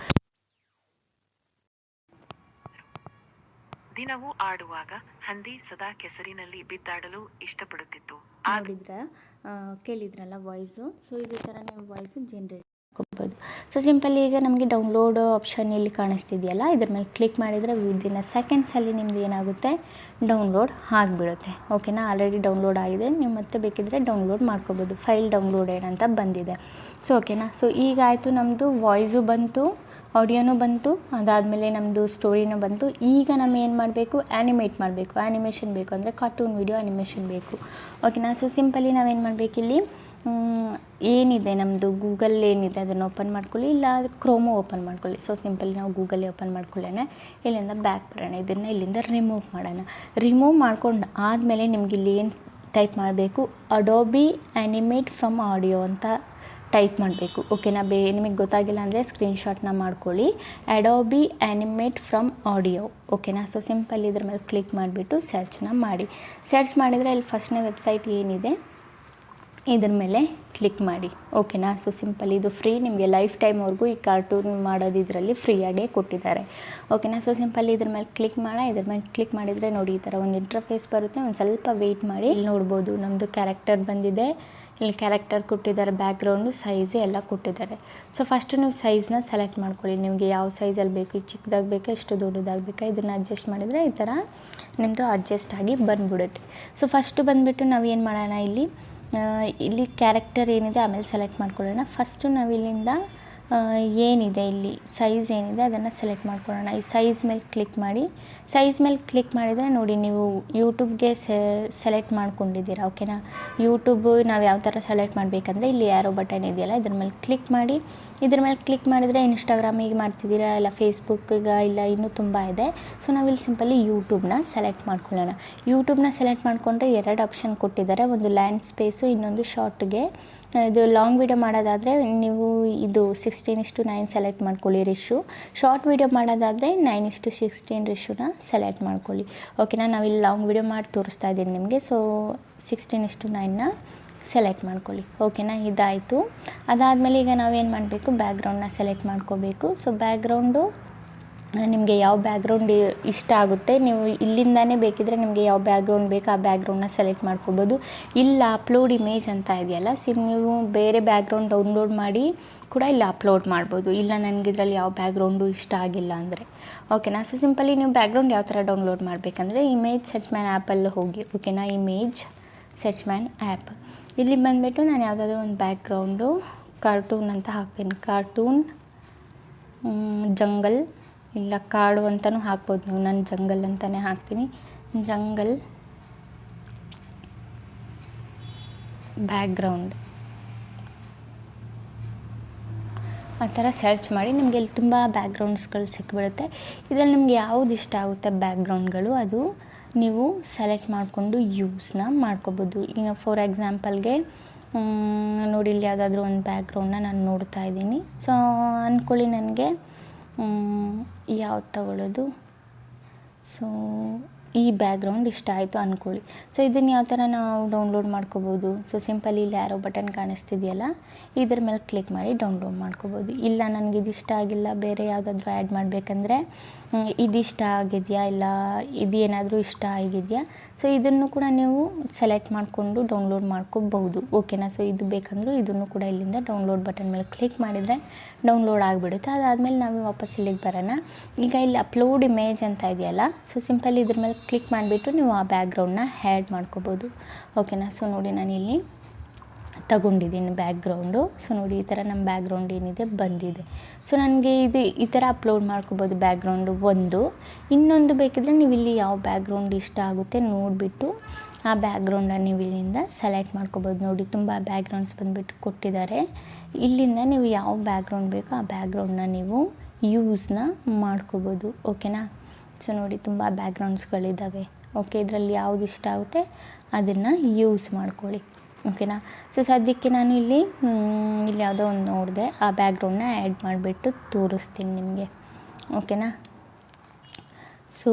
[SPEAKER 2] ದಿನವೂ ಆಡುವಾಗ ಹಂದಿ ಸದಾ ಕೆಸರಿನಲ್ಲಿ ಬಿದ್ದಾಡಲು ಇಷ್ಟಪಡುತ್ತಿತ್ತು.
[SPEAKER 1] ಕೇಳಿದ್ರಲ್ಲ ವಾಯ್ಸು. ಸೊ ಇದೇ ಥರ ನೀವು ವಾಯ್ಸು ಜನ್ರೇಟ್ ಮಾಡ್ಕೋಬೋದು. ಸೊ ಸಿಂಪಲಿ ಈಗ ನಮಗೆ ಡೌನ್ಲೋಡ್ ಆಪ್ಷನ್ ಇಲ್ಲಿ ಕಾಣಿಸ್ತಿದೆಯಲ್ಲ, ಇದ್ರ ಮೇಲೆ ಕ್ಲಿಕ್ ಮಾಡಿದರೆ ವಿದಿನ್ ಸೆಕೆಂಡ್ಸಲ್ಲಿ ನಿಮ್ದು ಏನಾಗುತ್ತೆ ಡೌನ್ಲೋಡ್ ಆಗಿಬಿಡುತ್ತೆ, ಓಕೆನಾ. ಆಲ್ರೆಡಿ ಡೌನ್ಲೋಡ್ ಆಗಿದೆ, ನೀವು ಮತ್ತೆ ಬೇಕಿದ್ದರೆ ಡೌನ್ಲೋಡ್ ಮಾಡ್ಕೋಬೋದು. ಫೈಲ್ ಡೌನ್ಲೋಡೆಡ್ ಅಂತ ಬಂದಿದೆ. ಸೊ ಓಕೆನಾ. ಸೊ ಈಗ ಆಯಿತು, ನಮ್ಮದು ವಾಯ್ಸು ಬಂತು, ಆಡಿಯೋನೂ ಬಂತು, ಅದಾದಮೇಲೆ ನಮ್ಮದು ಸ್ಟೋರಿನೂ ಬಂತು. ಈಗ ನಮ್ಮ ಏನು ಮಾಡಬೇಕು, ಆ್ಯನಿಮೇಟ್ ಮಾಡಬೇಕು. ಆ್ಯನಿಮೇಷನ್ ಬೇಕು ಅಂದರೆ ಕಾರ್ಟೂನ್ ವಿಡಿಯೋ ಆ್ಯನಿಮೇಷನ್ ಬೇಕು, ಓಕೆನಾ. ಸೊ ಸಿಂಪಲಿ ನಾವೇನು ಮಾಡಬೇಕಿಲ್ಲಿ ಏನಿದೆ ನಮ್ಮದು ಗೂಗಲ್ ಏನಿದೆ ಅದನ್ನು ಓಪನ್ ಮಾಡ್ಕೊಳ್ಳಿ, ಇಲ್ಲ ಕ್ರೋಮೋ ಓಪನ್ ಮಾಡ್ಕೊಳ್ಳಿ. ಸೊ ಸಿಂಪಲಿ ನಾವು ಗೂಗಲ್ಲೇ ಓಪನ್ ಮಾಡ್ಕೊಳ್ಳೋಣ. ಇಲ್ಲಿಂದ ಬ್ಯಾಕ್ ಬರೋಣ, ಇದನ್ನು ಇಲ್ಲಿಂದ ರಿಮೂವ್ ಮಾಡೋಣ. ರಿಮೂವ್ ಮಾಡ್ಕೊಂಡು ಆದಮೇಲೆ ನಿಮ್ಗೆ ಇಲ್ಲಿ ಏನು ಟೈಪ್ ಮಾಡಬೇಕು. ಅಡೋಬಿ ಆ್ಯನಿಮೇಟ್ ಫ್ರಮ್ ಆಡಿಯೋ ಅಂತ ಟೈಪ್ ಮಾಡಬೇಕು. ಓಕೆನಾ. ನಿಮಗೆ ಗೊತ್ತಾಗಿಲ್ಲ ಅಂದರೆ ಸ್ಕ್ರೀನ್ಶಾಟ್ನ ಮಾಡ್ಕೊಳ್ಳಿ. Adobe animate from audio. ಓಕೆನಾ. ಸೊ ಸಿಂಪಲ್ ಇದ್ರ ಮೇಲೆ ಕ್ಲಿಕ್ ಮಾಡಿಬಿಟ್ಟು ಸರ್ಚ್ನ ಮಾಡಿ. ಸರ್ಚ್ ಮಾಡಿದರೆ ಇಲ್ಲಿ ಫಸ್ಟ್ನೇ ವೆಬ್ಸೈಟ್ ಏನಿದೆ ಇದ್ರ ಮೇಲೆ ಕ್ಲಿಕ್ ಮಾಡಿ. ಓಕೆನಾ. ಸೊ ಸಿಂಪಲ್ ಇದು ಫ್ರೀ, ನಿಮಗೆ ಲೈಫ್ ಟೈಮ್ವರೆಗೂ ಈ ಕಾರ್ಟೂನ್ ಮಾಡೋದು ಇದರಲ್ಲಿ ಫ್ರೀಯಾಗೇ ಕೊಟ್ಟಿದ್ದಾರೆ. ಓಕೆನಾ. ಸೊ ಸಿಂಪಲ್ ಇದ್ರ ಮೇಲೆ ಕ್ಲಿಕ್ ಇದ್ರ ಮೇಲೆ ಕ್ಲಿಕ್ ಮಾಡಿದರೆ ನೋಡಿ ಈ ಥರ ಒಂದು ಇಂಟರ್ಫೇಸ್ ಬರುತ್ತೆ. ಒಂದು ಸ್ವಲ್ಪ ವೆಯ್ಟ್ ಮಾಡಿ. ಇಲ್ಲಿ ನೋಡ್ಬೋದು ನಮ್ಮದು ಕ್ಯಾರೆಕ್ಟರ್ ಬಂದಿದೆ. ಇಲ್ಲಿ ಕ್ಯಾರೆಕ್ಟರ್ ಕೊಟ್ಟಿದ್ದಾರೆ, ಬ್ಯಾಕ್ಗ್ರೌಂಡು, ಸೈಜು ಎಲ್ಲ ಕೊಟ್ಟಿದ್ದಾರೆ. ಸೊ ಫಸ್ಟು ನೀವು ಸೈಜ್ನ ಸೆಲೆಕ್ಟ್ ಮಾಡ್ಕೊಳ್ಳಿ. ನಿಮಗೆ ಯಾವ ಸೈಜಲ್ಲಿ ಬೇಕು, ಈ ಚಿಕ್ಕದಾಗಿ ಬೇಕಾ ಇಷ್ಟು ದೊಡ್ಡದಾಗಿ ಬೇಕಾ, ಇದನ್ನು ಅಡ್ಜಸ್ಟ್ ಮಾಡಿದರೆ ಈ ಥರ ನಿಮ್ಮದು ಅಡ್ಜಸ್ಟ್ ಆಗಿ ಬಂದುಬಿಡುತ್ತೆ. ಸೊ ಫಸ್ಟು ಬಂದುಬಿಟ್ಟು ನಾವು ಏನು ಮಾಡೋಣ, ಇಲ್ಲಿ ಕ್ಯಾರೆಕ್ಟರ್ ಏನಿದೆ ಆಮೇಲೆ ಸೆಲೆಕ್ಟ್ ಮಾಡ್ಕೊಳ್ಳೋಣ. ಫಸ್ಟು ನಾವು ಇಲ್ಲಿಂದ ಏನಿದೆ ಇಲ್ಲಿ ಸೈಜ್ ಏನಿದೆ ಅದನ್ನು ಸೆಲೆಕ್ಟ್ ಮಾಡ್ಕೊಳ್ಳೋಣ. ಈ ಸೈಜ್ ಮೇಲೆ ಕ್ಲಿಕ್ ಮಾಡಿ. ಸೈಜ್ ಮೇಲೆ ಕ್ಲಿಕ್ ಮಾಡಿದರೆ ನೋಡಿ ನೀವು ಯೂಟ್ಯೂಬ್ಗೆ ಸೆಲೆಕ್ಟ್ ಮಾಡ್ಕೊಂಡಿದ್ದೀರಾ. ಓಕೆನಾ. ಯೂಟ್ಯೂಬು ನಾವು ಯಾವ ಥರ ಸೆಲೆಕ್ಟ್ ಮಾಡಬೇಕಂದ್ರೆ ಇಲ್ಲಿ ಯಾರೋ ಬಟನ್ ಇದೆಯಲ್ಲ ಇದ್ರ ಮೇಲೆ ಕ್ಲಿಕ್ ಮಾಡಿ. ಇದ್ರ ಮೇಲೆ ಕ್ಲಿಕ್ ಮಾಡಿದರೆ ಇನ್ಸ್ಟಾಗ್ರಾಮಿಗೆ ಮಾಡ್ತಿದ್ದೀರಾ, ಇಲ್ಲ ಫೇಸ್ಬುಕ್ಕಿಗೆ, ಇಲ್ಲ ಇನ್ನೂ ತುಂಬ ಇದೆ. ಸೊ ನಾವಿಲ್ಲಿ ಸಿಂಪಲ್ಲಿ ಯೂಟ್ಯೂಬ್ನ ಸೆಲೆಕ್ಟ್ ಮಾಡ್ಕೊಳ್ಳೋಣ. ಯೂಟ್ಯೂಬ್ನ ಸೆಲೆಕ್ಟ್ ಮಾಡಿಕೊಂಡ್ರೆ 2 ಆಪ್ಷನ್ ಕೊಟ್ಟಿದ್ದಾರೆ. ಒಂದು ಲ್ಯಾಂಡ್ ಸ್ಪೇಸು, ಇನ್ನೊಂದು ಶಾರ್ಟ್ಗೆ. ಇದು ಲಾಂಗ್ ವೀಡಿಯೋ ಮಾಡೋದಾದರೆ ನೀವು ಇದು 16:9 ಸೆಲೆಕ್ಟ್ ಮಾಡ್ಕೊಳ್ಳಿ ರೇಷು. ಶಾರ್ಟ್ ವೀಡಿಯೋ ಮಾಡೋದಾದರೆ 9:16 ರೇಷುನ ಸೆಲೆಕ್ಟ್ ಮಾಡ್ಕೊಳ್ಳಿ. ಓಕೆನಾ. ನಾವಿಲ್ಲಿ ಲಾಂಗ್ ವೀಡಿಯೋ ಮಾಡಿ ತೋರಿಸ್ತಾ ಇದ್ದೀನಿ ನಿಮಗೆ. ಸೊ 16:9ನ ಸೆಲೆಕ್ಟ್ ಮಾಡ್ಕೊಳ್ಳಿ. ಓಕೆನಾ. ಇದಾಯಿತು. ಅದಾದಮೇಲೆ ಈಗ ನಾವೇನು ಮಾಡಬೇಕು, ಬ್ಯಾಕ್ಗ್ರೌಂಡನ್ನ ಸೆಲೆಕ್ಟ್ ಮಾಡ್ಕೋಬೇಕು. ಸೊ ಬ್ಯಾಕ್ಗ್ರೌಂಡು ನಿಮಗೆ ಯಾವ ಬ್ಯಾಕ್ಗ್ರೌಂಡ್ ಇಷ್ಟ ಆಗುತ್ತೆ, ನೀವು ಇಲ್ಲಿಂದನೇ ಬೇಕಿದ್ದರೆ ನಿಮಗೆ ಯಾವ ಬ್ಯಾಕ್ಗ್ರೌಂಡ್ ಬೇಕು ಆ ಬ್ಯಾಕ್ಗ್ರೌಂಡನ್ನ ಸೆಲೆಕ್ಟ್ ಮಾಡ್ಕೋಬೋದು. ಇಲ್ಲ ಅಪ್ಲೋಡ್ ಇಮೇಜ್ ಅಂತ ಇದೆಯಲ್ಲ, ನೀವು ಬೇರೆ ಬ್ಯಾಕ್ಗ್ರೌಂಡ್ ಡೌನ್ಲೋಡ್ ಮಾಡಿ ಕೂಡ ಇಲ್ಲಿ ಅಪ್ಲೋಡ್ ಮಾಡ್ಬೋದು. ಇಲ್ಲ ನನಗೆ ಇದರಲ್ಲಿ ಯಾವ ಬ್ಯಾಕ್ಗ್ರೌಂಡು ಇಷ್ಟ ಆಗಿಲ್ಲ ಅಂದರೆ. ಓಕೆನಾ. ಸೊ ಸಿಂಪಲಿ ನೀವು ಬ್ಯಾಕ್ಗ್ರೌಂಡ್ ಯಾವ ಥರ ಡೌನ್ಲೋಡ್ ಮಾಡಬೇಕಂದ್ರೆ ಇಮೇಜ್ ಸರ್ಚ್ ಮ್ಯಾನ್ ಆ್ಯಪಲ್ಲಿ ಹೋಗಿ. ಓಕೆನಾ. ಇಮೇಜ್ ಸರ್ಚ್ ಮ್ಯಾನ್ ಆ್ಯಪ್ ಇಲ್ಲಿ ಬಂದುಬಿಟ್ಟು ನಾನು ಯಾವುದಾದ್ರೂ ಒಂದು ಬ್ಯಾಕ್ಗ್ರೌಂಡು ಕಾರ್ಟೂನ್ ಅಂತ ಹಾಕ್ತೀನಿ. ಕಾರ್ಟೂನ್ ಜಂಗಲ್, ಇಲ್ಲ ಕಾಡು ಅಂತಲೂ ಹಾಕ್ಬೋದು ನೀವು. ನಾನು ಜಂಗಲ್ ಅಂತಲೇ ಹಾಕ್ತೀನಿ. ಜಂಗಲ್ ಬ್ಯಾಕ್ಗ್ರೌಂಡ್ ಆ ಥರ ಸರ್ಚ್ ಮಾಡಿ. ನಿಮಗೆ ಇಲ್ಲಿ ತುಂಬ ಬ್ಯಾಕ್ಗ್ರೌಂಡ್ಸ್ಗಳು ಸಿಕ್ಬಿಡುತ್ತೆ. ಇದರಲ್ಲಿ ನಿಮಗೆ ಯಾವುದು ಇಷ್ಟ ಆಗುತ್ತೆ ಬ್ಯಾಕ್ಗ್ರೌಂಡ್ಗಳು ಅದು ನೀವು ಸೆಲೆಕ್ಟ್ ಮಾಡಿಕೊಂಡು ಯೂಸ್ನ ಮಾಡ್ಕೋಬೋದು. ಈಗ ಫಾರ್ ಎಕ್ಸಾಂಪಲ್ಗೆ ನೋಡಿ ಇಲ್ಲಿ ಯಾವುದಾದ್ರೂ ಒಂದು ಬ್ಯಾಕ್ಗ್ರೌಂಡನ್ನ ನಾನು ನೋಡ್ತಾ ಇದ್ದೀನಿ. ಸೊ ಅಂದ್ಕೊಳ್ಳಿ ನನಗೆ ಯಾವ್ದು ತಗೊಳ್ಳೋದು. ಸೊ ಈ ಬ್ಯಾಕ್ಗ್ರೌಂಡ್ ಇಷ್ಟ ಆಯಿತು ಅಂದ್ಕೊಳ್ಳಿ. ಸೊ ಇದನ್ನು ಯಾವ ಥರ ನಾವು ಡೌನ್ಲೋಡ್ ಮಾಡ್ಕೋಬೋದು. ಸೊ ಸಿಂಪಲಿ ಇಲ್ಲಿ ಯಾರೋ ಬಟನ್ ಕಾಣಿಸ್ತಿದೆಯಲ್ಲ ಇದ್ರ ಮೇಲೆ ಕ್ಲಿಕ್ ಮಾಡಿ ಡೌನ್ಲೋಡ್ ಮಾಡ್ಕೋಬೋದು. ಇಲ್ಲ ನನಗೆ ಇದಿಷ್ಟ ಆಗಿಲ್ಲ, ಬೇರೆ ಯಾವುದಾದ್ರೂ ಆ್ಯಡ್ ಮಾಡಬೇಕಂದ್ರೆ ಇದಿಷ್ಟ ಆಗಿದೆಯಾ, ಇಲ್ಲ ಇದು ಏನಾದರೂ ಇಷ್ಟ ಆಗಿದೆಯಾ, ಸೊ ಇದನ್ನು ಕೂಡ ನೀವು ಸೆಲೆಕ್ಟ್ ಮಾಡಿಕೊಂಡು ಡೌನ್ಲೋಡ್ ಮಾಡ್ಕೋಬಹುದು. ಓಕೆನಾ. ಸೊ ಇದು ಬೇಕಂದ್ರೂ ಇದನ್ನು ಕೂಡ ಇಲ್ಲಿಂದ ಡೌನ್ಲೋಡ್ ಬಟನ್ ಮೇಲೆ ಕ್ಲಿಕ್ ಮಾಡಿದರೆ ಡೌನ್ಲೋಡ್ ಆಗಿಬಿಡುತ್ತೆ. ಅದಾದಮೇಲೆ ನಾವು ವಾಪಸ್ ಇಲ್ಲಿಗೆ ಬರೋಣ. ಈಗ ಇಲ್ಲಿ ಅಪ್ಲೋಡ್ ಇಮೇಜ್ ಅಂತ ಇದೆಯಲ್ಲ, ಸೊ ಸಿಂಪಲ್ ಇದ್ರ ಮೇಲೆ ಕ್ಲಿಕ್ ಮಾಡಿಬಿಟ್ಟು ನೀವು ಆ ಬ್ಯಾಕ್ಗ್ರೌಂಡನ್ನ ಆ್ಯಡ್ ಮಾಡ್ಕೋಬೋದು. ಓಕೆನಾ. ಸೊ ನೋಡಿ ನಾನು ಇಲ್ಲಿ ತಗೊಂಡಿದ್ದೀನಿ ಬ್ಯಾಕ್ಗ್ರೌಂಡು. ಸೊ ನೋಡಿ ಈ ಥರ ನಮ್ಮ ಬ್ಯಾಕ್ಗ್ರೌಂಡ್ ಏನಿದೆ ಬಂದಿದೆ. ಸೊ ನನಗೆ ಇದು ಈ ಥರ ಅಪ್ಲೋಡ್ ಮಾಡ್ಕೋಬೋದು ಬ್ಯಾಕ್ಗ್ರೌಂಡು ಒಂದು. ಇನ್ನೊಂದು ಬೇಕಿದ್ದರೆ ನೀವು ಇಲ್ಲಿ ಯಾವ ಬ್ಯಾಕ್ಗ್ರೌಂಡ್ ಇಷ್ಟ ಆಗುತ್ತೆ ನೋಡಿಬಿಟ್ಟು ಆ ಬ್ಯಾಕ್ಗ್ರೌಂಡನ್ನು ನೀವು ಇಲ್ಲಿಂದ ಸೆಲೆಕ್ಟ್ ಮಾಡ್ಕೋಬೋದು. ನೋಡಿ ತುಂಬ ಬ್ಯಾಕ್ಗ್ರೌಂಡ್ಸ್ ಬಂದುಬಿಟ್ಟು ಕೊಟ್ಟಿದ್ದಾರೆ. ಇಲ್ಲಿಂದ ನೀವು ಯಾವ ಬ್ಯಾಕ್ಗ್ರೌಂಡ್ ಬೇಕೋ ಆ ಬ್ಯಾಕ್ಗ್ರೌಂಡನ್ನ ನೀವು ಯೂಸ್ನ ಮಾಡ್ಕೋಬೋದು. ಓಕೆನಾ. ಸೊ ನೋಡಿ ತುಂಬ ಬ್ಯಾಕ್ಗ್ರೌಂಡ್ಸ್ಗಳಿದ್ದಾವೆ. ಓಕೆ. ಇದರಲ್ಲಿ ಯಾವುದು ಇಷ್ಟ ಆಗುತ್ತೆ ಅದನ್ನು ಯೂಸ್ ಮಾಡ್ಕೊಳ್ಳಿ. ಓಕೆನಾ. ಸೊ ಸದ್ಯಕ್ಕೆ ನಾನು ಇಲ್ಲಿ ಯಾವುದೋ ಒಂದು ನೋಡಿದೆ, ಆ ಬ್ಯಾಕ್ಗ್ರೌಂಡನ್ನ ಆ್ಯಡ್ ಮಾಡಿಬಿಟ್ಟು ತೋರಿಸ್ತೀನಿ ನಿಮಗೆ. ಓಕೆನಾ. ಸೊ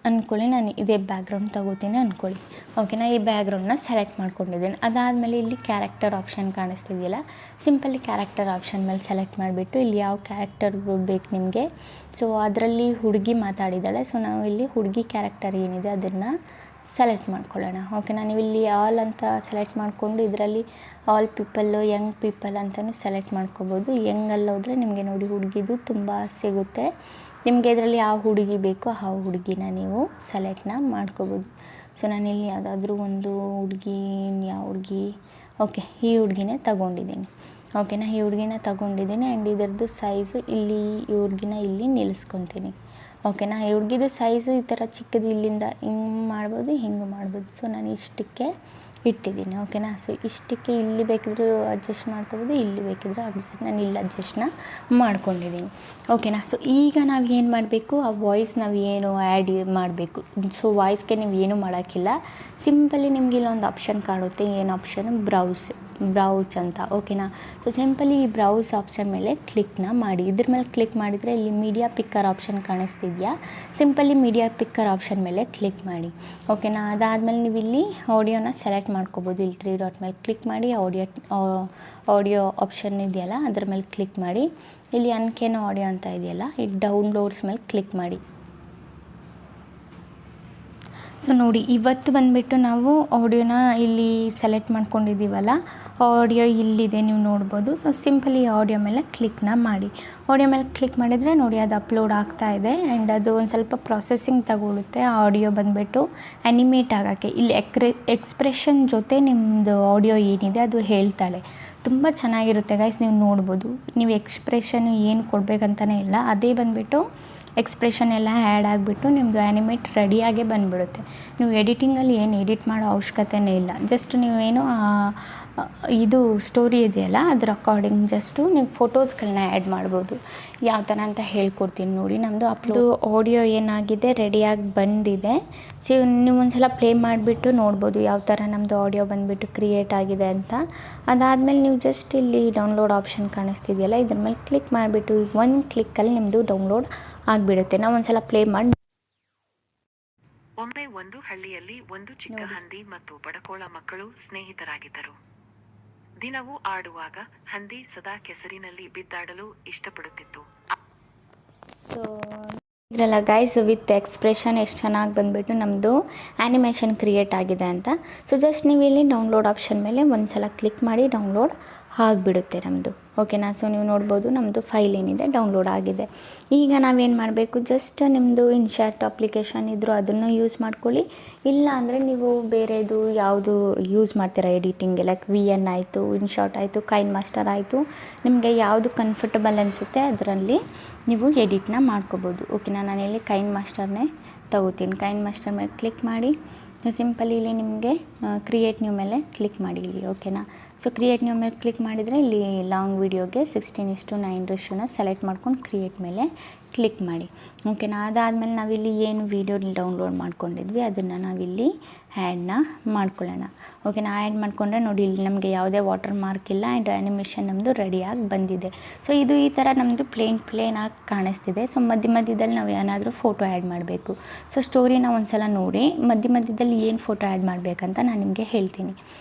[SPEAKER 1] ಅಂದ್ಕೊಳ್ಳಿ ನಾನು ಇದೇ ಬ್ಯಾಕ್ಗ್ರೌಂಡ್ ತಗೋತೀನಿ ಅಂದ್ಕೊಳ್ಳಿ. ಓಕೆನಾ. ಈ ಬ್ಯಾಕ್ಗ್ರೌಂಡನ್ನ ಸೆಲೆಕ್ಟ್ ಮಾಡ್ಕೊಂಡಿದ್ದೀನಿ. ಅದಾದಮೇಲೆ ಇಲ್ಲಿ ಕ್ಯಾರೆಕ್ಟರ್ ಆಪ್ಷನ್ ಕಾಣಿಸ್ತಿದೆಯಲ್ಲ, ಸಿಂಪಲಿ ಕ್ಯಾರೆಕ್ಟರ್ ಆಪ್ಷನ್ ಮೇಲೆ ಸೆಲೆಕ್ಟ್ ಮಾಡಿಬಿಟ್ಟು ಇಲ್ಲಿ ಯಾವ ಕ್ಯಾರೆಕ್ಟರ್ ಬೇಕು ನಿಮಗೆ. ಸೊ ಅದರಲ್ಲಿ ಹುಡುಗಿ ಮಾತಾಡಿದ್ದಾಳೆ. ಸೊ ನಾವು ಇಲ್ಲಿ ಹುಡುಗಿ ಕ್ಯಾರೆಕ್ಟರ್ ಏನಿದೆ ಅದನ್ನು ಸೆಲೆಕ್ಟ್ ಮಾಡ್ಕೊಳ್ಳೋಣ. ಓಕೆನಾ. ನೀವು ಇಲ್ಲಿ ಆಲ್ ಅಂತ ಸೆಲೆಕ್ಟ್ ಮಾಡಿಕೊಂಡು ಇದರಲ್ಲಿ ಆಲ್ ಪೀಪಲ್ಲು, ಯಂಗ್ ಪೀಪಲ್ ಅಂತಲೂ ಸೆಲೆಕ್ಟ್ ಮಾಡ್ಕೋಬೋದು. ಯಂಗಲ್ಲಿ ಹೋದರೆ ನಿಮಗೆ ನೋಡಿ ಹುಡುಗಿದು ತುಂಬ ಸಿಗುತ್ತೆ. ನಿಮಗೆ ಇದರಲ್ಲಿ ಯಾವ ಹುಡುಗಿ ಬೇಕೋ ಆ ಹುಡುಗಿನ ನೀವು ಸೆಲೆಕ್ಟ್ನ ಮಾಡ್ಕೋಬೋದು. ಸೊ ನಾನಿಲ್ಲಿ ಯಾವುದಾದ್ರೂ ಒಂದು ಹುಡುಗಿ, ಯಾವ ಹುಡುಗಿ, ಓಕೆ ಈ ಹುಡುಗಿನೇ ತಗೊಂಡಿದ್ದೀನಿ. ಓಕೆನಾ. ಈ ಹುಡುಗಿನ ತಗೊಂಡಿದ್ದೀನಿ ಆ್ಯಂಡ್ ಇದರದ್ದು ಸೈಜು ಇಲ್ಲಿ ಈ ಹುಡುಗಿನ ಇಲ್ಲಿ ನಿಲ್ಲಿಸ್ಕೊತೀನಿ. ಓಕೆನಾ. ಈ ಹುಡುಗಿದು ಸೈಜು ಈ ಥರ ಚಿಕ್ಕದು ಇಲ್ಲಿಂದ ಹಿಂಗೆ ಮಾಡ್ಬೋದು, ಹಿಂಗೆ ಮಾಡ್ಬೋದು. ಸೊ ನಾನು ಇಷ್ಟಕ್ಕೆ ಇಟ್ಟಿದ್ದೀನಿ. ಓಕೆನಾ. ಸೊ ಇಷ್ಟಕ್ಕೆ ಇಲ್ಲಿ ಬೇಕಿದ್ರೂ ಅಡ್ಜಸ್ಟ್ ಮಾಡ್ಕೋಬೋದು, ಇಲ್ಲಿ ಬೇಕಿದ್ರೆ ನಾನು ಇಲ್ಲಿ ಅಡ್ಜಸ್ಟ್ನ ಮಾಡ್ಕೊಂಡಿದ್ದೀನಿ. ಓಕೆನಾ. ಸೊ ಈಗ ನಾವು ಏನು ಮಾಡಬೇಕು, ಆ ವಾಯ್ಸ್ ನಾವು ಏನು ಆ್ಯಡ್ ಮಾಡಬೇಕು. ಸೊ ವಾಯ್ಸ್ಗೆ ನೀವು ಏನೂ ಮಾಡೋಕ್ಕಿಲ್ಲ. ಸಿಂಪಲಿ ನಿಮ್ಗೆ ಇಲ್ಲೊಂದು ಆಪ್ಷನ್ ಕಾಣುತ್ತೆ. ಏನು ಆಪ್ಷನ್? ಬ್ರೌಸ್ ಅಂತ. ಓಕೆನಾ. ಸೊ ಸಿಂಪಲಿ ಈ ಬ್ರೌಸ್ ಆಪ್ಷನ್ ಮೇಲೆ ಕ್ಲಿಕ್ನ ಮಾಡಿ. ಇದ್ರ ಮೇಲೆ ಕ್ಲಿಕ್ ಮಾಡಿದರೆ ಇಲ್ಲಿ ಮೀಡಿಯಾ ಪಿಕ್ಕರ್ ಆಪ್ಷನ್ ಕಾಣಿಸ್ತಿದೆಯಾ, ಸಿಂಪಲಿ ಮೀಡಿಯಾ ಪಿಕ್ಕರ್ ಆಪ್ಷನ್ ಮೇಲೆ ಕ್ಲಿಕ್ ಮಾಡಿ. ಓಕೆನಾ. ಅದಾದಮೇಲೆ ನೀವು ಇಲ್ಲಿ ಆಡಿಯೋನ ಸೆಲೆಕ್ಟ್ ಮಾಡ್ಕೋಬೋದು. ಇಲ್ಲಿ 3 ಡಾಟ್ ಮೇಲೆ ಕ್ಲಿಕ್ ಮಾಡಿ ಆಡಿಯೋ ಆಪ್ಷನ್ ಇದೆಯಲ್ಲ ಅದ್ರ ಮೇಲೆ ಕ್ಲಿಕ್ ಮಾಡಿ. ಇಲ್ಲಿ ಅನ್ಕೇನೋ ಆಡಿಯೋ ಅಂತ ಇದೆಯಲ್ಲ, ಈ ಡೌನ್ಲೋಡ್ಸ್ ಮೇಲೆ ಕ್ಲಿಕ್ ಮಾಡಿ. ಸೊ ನೋಡಿ, ಇವತ್ತು ಬಂದುಬಿಟ್ಟು ನಾವು ಆಡಿಯೋನ ಇಲ್ಲಿ ಸೆಲೆಕ್ಟ್ ಮಾಡ್ಕೊಂಡಿದ್ದೀವಲ್ಲ, ಆಡಿಯೋ ಇಲ್ಲಿದೆ ನೀವು ನೋಡ್ಬೋದು. ಸೊ ಸಿಂಪಲಿ ಆಡಿಯೋ ಮೇಲೆ ಕ್ಲಿಕ್ನ ಮಾಡಿ. ಆಡಿಯೋ ಮೇಲೆ ಕ್ಲಿಕ್ ಮಾಡಿದರೆ ನೋಡಿ ಅದು ಅಪ್ಲೋಡ್ ಆಗ್ತಾ ಇದೆ. ಆ್ಯಂಡ್ ಅದು ಒಂದು ಸ್ವಲ್ಪ ಪ್ರೊಸೆಸಿಂಗ್ ತಗೊಳುತ್ತೆ. ಆಡಿಯೋ ಬಂದುಬಿಟ್ಟು ಆ್ಯನಿಮೇಟ್ ಆಗೋಕ್ಕೆ ಇಲ್ಲಿ ಎಕ್ಸ್ಪ್ರೆಷನ್ ಜೊತೆ ನಿಮ್ಮದು ಆಡಿಯೋ ಏನಿದೆ ಅದು ಹೇಳ್ತಾಳೆ. ತುಂಬ ಚೆನ್ನಾಗಿರುತ್ತೆ ಗೈಸ್, ನೀವು ನೋಡ್ಬೋದು. ನೀವು ಎಕ್ಸ್ಪ್ರೆಷನ್ ಏನು ಕೊಡಬೇಕಂತಲೇ ಇಲ್ಲ, ಅದೇ ಬಂದುಬಿಟ್ಟು ಎಕ್ಸ್ಪ್ರೆಷನ್ ಎಲ್ಲ ಆ್ಯಡ್ ಆಗಿಬಿಟ್ಟು ನಿಮ್ಮದು ಆ್ಯನಿಮೇಟ್ ರೆಡಿಯಾಗೇ ಬಂದುಬಿಡುತ್ತೆ. ನೀವು ಎಡಿಟಿಂಗಲ್ಲಿ ಏನು ಎಡಿಟ್ ಮಾಡೋ ಅವಶ್ಯಕತೆಯೇ ಇಲ್ಲ. ಜಸ್ಟ್ ನೀವೇನು ಇದು ಸ್ಟೋರಿ ಇದೆಯಲ್ಲ ಅದ್ರ ಅಕಾರ್ಡಿಂಗ್ ಜಸ್ಟು ನೀವು ಫೋಟೋಸ್ಗಳನ್ನ ಆ್ಯಡ್ ಮಾಡ್ಬೋದು. ಯಾವ ಥರ ಅಂತ ಹೇಳ್ಕೊಡ್ತೀನಿ ನೋಡಿ. ನಮ್ಮದು ಆಡಿಯೋ ಏನಾಗಿದೆ ರೆಡಿಯಾಗಿ ಬಂದಿದೆ. ಸೊ ನೀವು ಒಂದು ಸಲ ಪ್ಲೇ ಮಾಡಿಬಿಟ್ಟು ನೋಡ್ಬೋದು ಯಾವ ಥರ ನಮ್ಮದು ಆಡಿಯೋ ಬಂದುಬಿಟ್ಟು ಕ್ರಿಯೇಟ್ ಆಗಿದೆ ಅಂತ. ಅದಾದಮೇಲೆ ನೀವು ಜಸ್ಟ್ ಇಲ್ಲಿ ಡೌನ್ಲೋಡ್ ಆಪ್ಷನ್ ಕಾಣಿಸ್ತಿದೆಯಲ್ಲ, ಇದ್ರ ಮೇಲೆ ಕ್ಲಿಕ್ ಮಾಡಿಬಿಟ್ಟು ಒಂದು ಕ್ಲಿಕ್ಕಲ್ಲಿ ನಿಮ್ಮದು ಡೌನ್ಲೋಡ್ ಆಗಿಬಿಡುತ್ತೆ. ನಾವು ಒಂದು ಸಲ ಪ್ಲೇ ಮಾಡಿ.
[SPEAKER 2] ಒಮ್ಮೆ ಒಂದು ಹಳ್ಳಿಯಲ್ಲಿ ಒಂದು ಚಿಕ್ಕ ಹಂದಿ ಮತ್ತು ಬಡಕೋಳ ಮಕ್ಕಳು ಸ್ನೇಹಿತರಾಗಿದ್ದರು. ದಿನವೂ ಆಡುವಾಗ ಹಂದಿ ಸದಾ ಕೆಸರಿನಲ್ಲಿ ಬಿದ್ದಾಡಲು ಇಷ್ಟಪಡುತ್ತಿತ್ತು.
[SPEAKER 1] ಸೊ ಇದ್ರಲ್ಲ ಗೈಸ್, ವಿತ್ ಎಕ್ಸ್ಪ್ರೆಷನ್ ಎಷ್ಟು ಚೆನ್ನಾಗಿ ಬಂದುಬಿಟ್ಟು ನಮ್ಮದು ಆ್ಯನಿಮೇಷನ್ ಕ್ರಿಯೇಟ್ ಆಗಿದೆ ಅಂತ. ಸೊ ಜಸ್ಟ್ ನೀವು ಇಲ್ಲಿ ಡೌನ್ಲೋಡ್ ಆಪ್ಷನ್ ಮೇಲೆ ಒಂದು ಸಲ ಕ್ಲಿಕ್ ಮಾಡಿ ಡೌನ್ಲೋಡ್ ಆಗಿಬಿಡುತ್ತೆ ನಮ್ಮದು. ಓಕೆನಾ. ಸೊ ನೀವು ನೋಡ್ಬೋದು ನಮ್ಮದು ಫೈಲ್ ಏನಿದೆ ಡೌನ್ಲೋಡ್ ಆಗಿದೆ. ಈಗ ನಾವೇನು ಮಾಡಬೇಕು, ಜಸ್ಟ್ ನಿಮ್ಮದು ಇನ್ಶಾಟ್ ಅಪ್ಲಿಕೇಶನ್ ಇದ್ದರೂ ಅದನ್ನು ಯೂಸ್ ಮಾಡ್ಕೊಳ್ಳಿ. ಇಲ್ಲ ಅಂದರೆ ನೀವು ಬೇರೆದು ಯಾವುದು ಯೂಸ್ ಮಾಡ್ತೀರಾ ಎಡಿಟಿಂಗ್, ಲೈಕ್ VN ಆಯಿತು, ಇನ್ಶಾಟ್ ಆಯಿತು, ಕೈನ್ ಮಾಸ್ಟರ್ ಆಯಿತು, ನಿಮಗೆ ಯಾವುದು ಕಂಫರ್ಟಬಲ್ ಅನಿಸುತ್ತೆ ಅದರಲ್ಲಿ ನೀವು ಎಡಿಟ್ನ ಮಾಡ್ಕೋಬೋದು. ಓಕೆನಾ. ನಾನಿಲ್ಲಿ ಕೈನ್ ಮಾಸ್ಟರ್ನೇ ತಗೋತೀನಿ. ಕೈನ್ ಮಾಸ್ಟರ್ ಮೇಲೆ ಕ್ಲಿಕ್ ಮಾಡಿ ಸಿಂಪಲಿ ಇಲ್ಲಿ ನಿಮಗೆ ಕ್ರಿಯೇಟ್ ನ್ಯೂ ಮೇಲೆ ಕ್ಲಿಕ್ ಮಾಡಿ ಇಲ್ಲಿ. ಓಕೆನಾ. ಸೊ ಕ್ರಿಯೇಟ್ ನ್ಯೂ ಮೇಲೆ ಕ್ಲಿಕ್ ಮಾಡಿದರೆ ಇಲ್ಲಿ ಲಾಂಗ್ ವೀಡಿಯೋಗೆ 16:9 ರೇಷಿಯೋನ ಸೆಲೆಕ್ಟ್ ಮಾಡ್ಕೊಂಡು ಕ್ರಿಯೇಟ್ ಮೇಲೆ ಕ್ಲಿಕ್ ಮಾಡಿ. ಓಕೆನಾ. ಅದಾದಮೇಲೆ ನಾವಿಲ್ಲಿ ಏನು ವೀಡಿಯೋ ಡೌನ್ಲೋಡ್ ಮಾಡ್ಕೊಂಡಿದ್ವಿ ಅದನ್ನು ನಾವಿಲ್ಲಿ ಆ್ಯಡ್ನ ಮಾಡ್ಕೊಳ್ಳೋಣ. ಓಕೆನಾ. ಆ್ಯಡ್ ಮಾಡಿಕೊಂಡ್ರೆ ನೋಡಿ ಇಲ್ಲಿ ನಮಗೆ ಯಾವುದೇ ವಾಟರ್ ಮಾರ್ಕ್ ಇಲ್ಲ ಆ್ಯಂಡ್ ಆ್ಯನಿಮೇಷನ್ ನಮ್ಮದು ರೆಡಿಯಾಗಿ ಬಂದಿದೆ. ಸೊ ಇದು ಈ ಥರ ನಮ್ಮದು ಪ್ಲೇನಾಗಿ ಕಾಣಿಸ್ತಿದೆ. ಸೊ ಮಧ್ಯದಲ್ಲಿ ನಾವು ಏನಾದರೂ ಫೋಟೋ ಆ್ಯಡ್ ಮಾಡಬೇಕು. ಸೊ ಸ್ಟೋರಿನ ಒಂದು ಸಲ ನೋಡಿ, ಮಧ್ಯದಲ್ಲಿ ಏನು ಫೋಟೋ ಆ್ಯಡ್ ಮಾಡಬೇಕಂತ ನಾನು ನಿಮಗೆ ಹೇಳ್ತೀನಿ.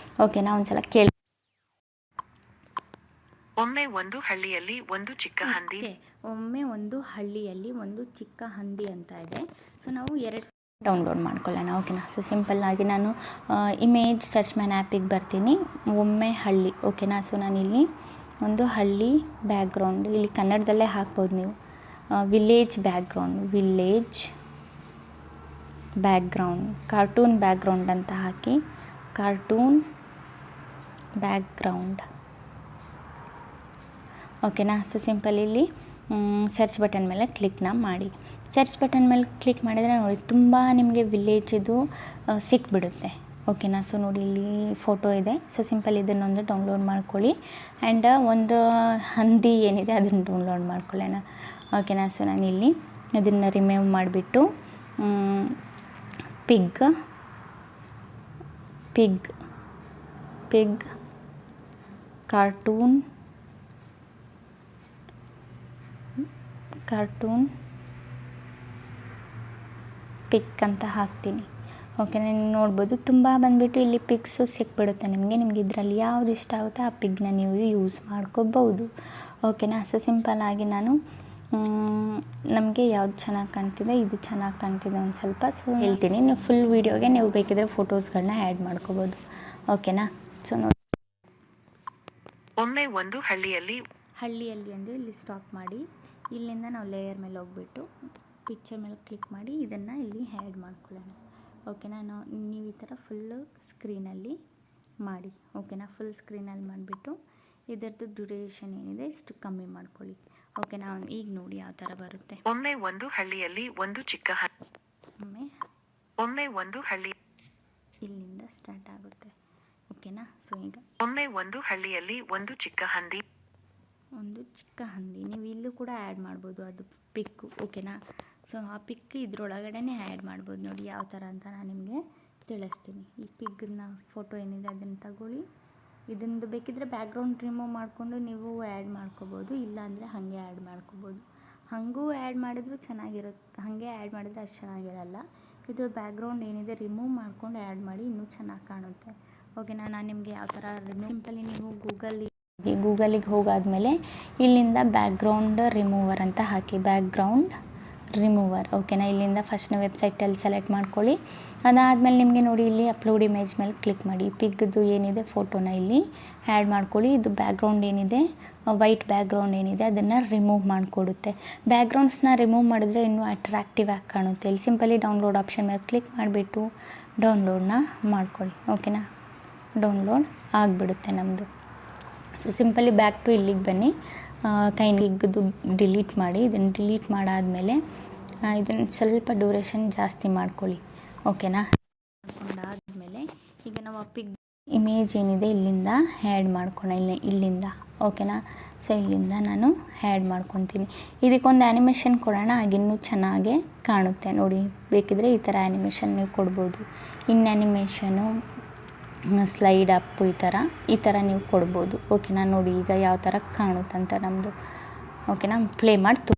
[SPEAKER 1] ಓಕೆನಾ. ಒಂದು ಸಲ ಕೇಳಿ.
[SPEAKER 2] ಒಮ್ಮೆ ಒಂದು ಹಳ್ಳಿಯಲ್ಲಿ ಒಂದು ಚಿಕ್ಕ ಹಂದಿ
[SPEAKER 1] ಅಂತ ಇದೆ. ಸೊ ನಾವು 2 ಡೌನ್ಲೋಡ್ ಮಾಡ್ಕೊಳ್ಳೋಣ. ಓಕೆನಾ. ಸೊ ಸಿಂಪಲ್ಲಾಗಿ ನಾನು ಇಮೇಜ್ ಸರ್ಚ್ ಮ್ಯಾನ್ ಆ್ಯಪಿಗೆ ಬರ್ತೀನಿ. ಒಮ್ಮೆ ಹಳ್ಳಿ. ಓಕೆನಾ. ಸೊ ನಾನಿಲ್ಲಿ ಒಂದು ಹಳ್ಳಿ ಬ್ಯಾಕ್ಗ್ರೌಂಡ್ ಇಲ್ಲಿ ಕನ್ನಡದಲ್ಲೇ ಹಾಕ್ಬೋದು ನೀವು. ವಿಲೇಜ್ ಬ್ಯಾಕ್ಗ್ರೌಂಡ್ ಕಾರ್ಟೂನ್ ಬ್ಯಾಕ್ಗ್ರೌಂಡ್ ಅಂತ ಹಾಕಿ ಕಾರ್ಟೂನ್ ಬ್ಯಾಕ್ಗ್ರೌಂಡ್. ಓಕೆನಾ. ಸೊ ಸಿಂಪಲ್ ಇಲ್ಲಿ ಸರ್ಚ್ ಬಟನ್ ಮೇಲೆ ಕ್ಲಿಕ್ನ ಮಾಡಿ. ಸರ್ಚ್ ಬಟನ್ ಮೇಲೆ ಕ್ಲಿಕ್ ಮಾಡಿದರೆ ನೋಡಿ ತುಂಬ ನಿಮಗೆ ವಿಲೇಜಿದು ಸಿಕ್ಬಿಡುತ್ತೆ. ಓಕೆನಾ. ಸೊ ನೋಡಿ ಇಲ್ಲಿ ಫೋಟೋ ಇದೆ. ಸೊ ಸಿಂಪಲ್ ಇದನ್ನೊಂದು ಡೌನ್ಲೋಡ್ ಮಾಡ್ಕೊಳ್ಳಿ. ಆ್ಯಂಡ್ ಒಂದು ಹಂದಿ ಏನಿದೆ ಅದನ್ನು ಡೌನ್ಲೋಡ್ ಮಾಡ್ಕೊಳ್ಳೋಣ. ಓಕೆನಾ. ಸೊ ನಾನಿಲ್ಲಿ ಅದನ್ನು ರಿಮೂವ್ ಮಾಡಿಬಿಟ್ಟು ಪಿಗ್ ಕಾರ್ಟೂನ್ ಪಿಕ್ ಅಂತ ಹಾಕ್ತೀನಿ. ಓಕೆ. ನೀವು ನೋಡ್ಬೋದು ತುಂಬ ಬಂದುಬಿಟ್ಟು ಇಲ್ಲಿ ಪಿಕ್ಸು ಸಿಕ್ಬಿಡುತ್ತೆ ನಿಮಗೆ ಇದರಲ್ಲಿ ಯಾವುದು ಇಷ್ಟ ಆಗುತ್ತೋ ಆ ಪಿಗ್ನ ನೀವು ಯೂಸ್ ಮಾಡ್ಕೋಬೋದು. ಓಕೆನಾ. ಸೊ ಸಿಂಪಲ್ಲಾಗಿ ನಾನು ನಮಗೆ ಯಾವ್ದು ಚೆನ್ನಾಗಿ ಕಾಣ್ತಿದೆ, ಇದು ಚೆನ್ನಾಗಿ ಕಾಣ್ತಿದೆ ಒಂದು ಸ್ವಲ್ಪ ಸೊ ಹೇಳ್ತೀನಿ. ನೀವು ಫುಲ್ ವೀಡಿಯೋಗೆ ನೀವು ಬೇಕಿದ್ರೆ ಫೋಟೋಸ್ಗಳನ್ನ ಆ್ಯಡ್ ಮಾಡ್ಕೋಬೋದು. ಓಕೆನಾ. ಸೊ ನೋಡಿ,
[SPEAKER 2] ಒಮ್ಮೆ ಒಂದು ಹಳ್ಳಿಯಲ್ಲಿ
[SPEAKER 1] ಅಂದರೆ ಇಲ್ಲಿ ಸ್ಟಾಪ್ ಮಾಡಿ, ಇಲ್ಲಿಂದ ನಾವು ಲೇಯರ್ ಮೇಲೆ ಹೋಗ್ಬಿಟ್ಟು ಪಿಕ್ಚರ್ ಮೇಲೆ ಕ್ಲಿಕ್ ಮಾಡಿ ಇದನ್ನು ಇಲ್ಲಿ ಆ್ಯಡ್ ಮಾಡ್ಕೊಳ್ಳೋಣ. ಓಕೆನಾ. ನೀವು ಈ ಥರ ಫುಲ್ಲು ಸ್ಕ್ರೀನಲ್ಲಿ ಮಾಡಿ. ಓಕೆನಾ. ಫುಲ್ ಸ್ಕ್ರೀನಲ್ಲಿ ಮಾಡಿಬಿಟ್ಟು ಇದರದ್ದು ಡ್ಯೂರೇಷನ್ ಏನಿದೆ ಇಷ್ಟು ಕಮ್ಮಿ ಮಾಡ್ಕೊಳ್ಳಿ. ಓಕೆನಾ. ಈಗ ನೋಡಿ ಯಾವ ಥರ ಬರುತ್ತೆ.
[SPEAKER 2] ಒಮ್ಮೆ ಒಂದು ಹಳ್ಳಿಯಲ್ಲಿ ಒಂದು ಚಿಕ್ಕ ಒಮ್ಮೆ ಒಂದು ಹಳ್ಳಿ
[SPEAKER 1] ಇಲ್ಲಿಂದ ಸ್ಟಾರ್ಟ್ ಆಗುತ್ತೆ. ಓಕೆನಾ. ಸೊ ಈಗ
[SPEAKER 2] ಒಮ್ಮೆ ಒಂದು ಹಳ್ಳಿಯಲ್ಲಿ ಒಂದು ಚಿಕ್ಕ ಹಂದಿ
[SPEAKER 1] ನೀವು ಇಲ್ಲೂ ಕೂಡ ಆ್ಯಡ್ ಮಾಡ್ಬೋದು, ಅದು ಪಿಕ್ಕು. ಓಕೆನಾ. ಸೊ ಆ ಪಿಕ್ ಇದ್ರೊಳಗಡೆ ಆ್ಯಡ್ ಮಾಡ್ಬೋದು. ನೋಡಿ ಯಾವ ಥರ ಅಂತ ನಾನು ನಿಮಗೆ ತಿಳಿಸ್ತೀನಿ. ಈ ಪಿಗ್ನ ಫೋಟೋ ಏನಿದೆ ಅದನ್ನು ತಗೊಳ್ಳಿ. ಇದೊಂದು ಬೇಕಿದ್ದರೆ ಬ್ಯಾಕ್ಗ್ರೌಂಡ್ ರಿಮೂವ್ ಮಾಡಿಕೊಂಡು ನೀವು ಆ್ಯಡ್ ಮಾಡ್ಕೋಬೋದು, ಇಲ್ಲಾಂದರೆ ಹಾಗೆ ಆ್ಯಡ್ ಮಾಡ್ಕೋಬೋದು. ಹಾಗೂ ಆ್ಯಡ್ ಮಾಡಿದ್ರು ಚೆನ್ನಾಗಿರುತ್ತೆ, ಹಾಗೆ ಆ್ಯಡ್ ಮಾಡಿದರೆ ಅಷ್ಟು ಚೆನ್ನಾಗಿರಲ್ಲ. ಇದು ಬ್ಯಾಕ್ಗ್ರೌಂಡ್ ಏನಿದೆ ರಿಮೂವ್ ಮಾಡ್ಕೊಂಡು ಆ್ಯಡ್ ಮಾಡಿ, ಇನ್ನೂ ಚೆನ್ನಾಗಿ ಕಾಣುತ್ತೆ. ಓಕೆನಾ. ನಾನು ನಿಮಗೆ ಯಾವ ಥರ ಸಿಂಪಲಿ ನೀವು ಗೂಗಲಿಗೆ ಹೋಗಾದ್ಮೇಲೆ ಇಲ್ಲಿಂದ ಬ್ಯಾಕ್ಗ್ರೌಂಡ್ ರಿಮೂವರ್ ಅಂತ ಹಾಕಿ, ಬ್ಯಾಕ್ಗ್ರೌಂಡ್ ರಿಮೂವರ್. ಓಕೆನಾ. ಇಲ್ಲಿಂದ ಫಸ್ಟ್ನ ವೆಬ್ಸೈಟಲ್ಲಿ ಸೆಲೆಕ್ಟ್ ಮಾಡ್ಕೊಳ್ಳಿ. ಅದಾದಮೇಲೆ ನಿಮಗೆ ನೋಡಿ ಇಲ್ಲಿ ಅಪ್ಲೋಡ್ ಇಮೇಜ್ ಮೇಲೆ ಕ್ಲಿಕ್ ಮಾಡಿ. ಪಿಗ್ದು ಏನಿದೆ ಫೋಟೋನ ಇಲ್ಲಿ ಆ್ಯಡ್ ಮಾಡ್ಕೊಳ್ಳಿ. ಇದು ಬ್ಯಾಕ್ಗ್ರೌಂಡ್ ಏನಿದೆ, ವೈಟ್ ಬ್ಯಾಕ್ಗ್ರೌಂಡ್ ಏನಿದೆ ಅದನ್ನು ರಿಮೂವ್ ಮಾಡಿಕೊಡುತ್ತೆ. ಬ್ಯಾಕ್ಗ್ರೌಂಡ್ಸ್ನ ರಿಮೂವ್ ಮಾಡಿದ್ರೆ ಇನ್ನೂ ಅಟ್ರಾಕ್ಟಿವ್ ಆಗಿ ಕಾಣುತ್ತೆ. ಇಲ್ಲಿ ಸಿಂಪಲಿ ಡೌನ್ಲೋಡ್ ಆಪ್ಷನ್ ಮೇಲೆ ಕ್ಲಿಕ್ ಮಾಡಿಬಿಟ್ಟು ಡೌನ್ಲೋಡ್ನ ಮಾಡ್ಕೊಳ್ಳಿ. ಓಕೆನಾ. ಡೌನ್ಲೋಡ್ ಆಗಿಬಿಡುತ್ತೆ ನಮ್ಮದು. ಸೊ ಸಿಂಪಲಿ ಬ್ಯಾಕ್ ಟು ಇಲ್ಲಿಗೆ ಬನ್ನಿ. ಕೈಂಡಿದ್ದು ಡಿಲೀಟ್ ಮಾಡಿ. ಇದನ್ನು ಡಿಲೀಟ್ ಮಾಡಾದಮೇಲೆ ಇದನ್ನು ಸ್ವಲ್ಪ ಡ್ಯೂರೇಷನ್ ಜಾಸ್ತಿ ಮಾಡ್ಕೊಳ್ಳಿ. ಓಕೆನಾ. ಮಾಡ್ಕೊಂಡಾದಮೇಲೆ ಈಗ ನಾವು ಆ ಪಿಗ್ ಇಮೇಜ್ ಏನಿದೆ ಇಲ್ಲಿಂದ ಆ್ಯಡ್ ಮಾಡ್ಕೊಳ್ಳೋಣ, ಇಲ್ಲಿಂದ. ಓಕೆನಾ. ಸೊ ಇಲ್ಲಿಂದ ನಾನು ಆ್ಯಡ್ ಮಾಡ್ಕೊತೀನಿ. ಇದಕ್ಕೊಂದು ಆ್ಯನಿಮೇಷನ್ ಕೊಡೋಣ, ಆಗಿನ್ನೂ ಚೆನ್ನಾಗೇ ಕಾಣುತ್ತೆ. ನೋಡಿ, ಬೇಕಿದ್ರೆ ಈ ಥರ ಆ್ಯನಿಮೇಷನ್ ನೀವು ಕೊಡ್ಬೋದು. ಇನ್ನು ಆ್ಯನಿಮೇಷನು ಸ್ಲೈಡ್ ಅಪ್ ಈ ಥರ ನೀವು ಕೊಡ್ಬೋದು. ಓಕೆನಾ. ನೋಡಿ ಈಗ ಯಾವ ಥರ ಕಾಣುತ್ತಂತ ನಮ್ಮದು. ಓಕೆನಾ. ಪ್ಲೇ ಮಾಡಿ.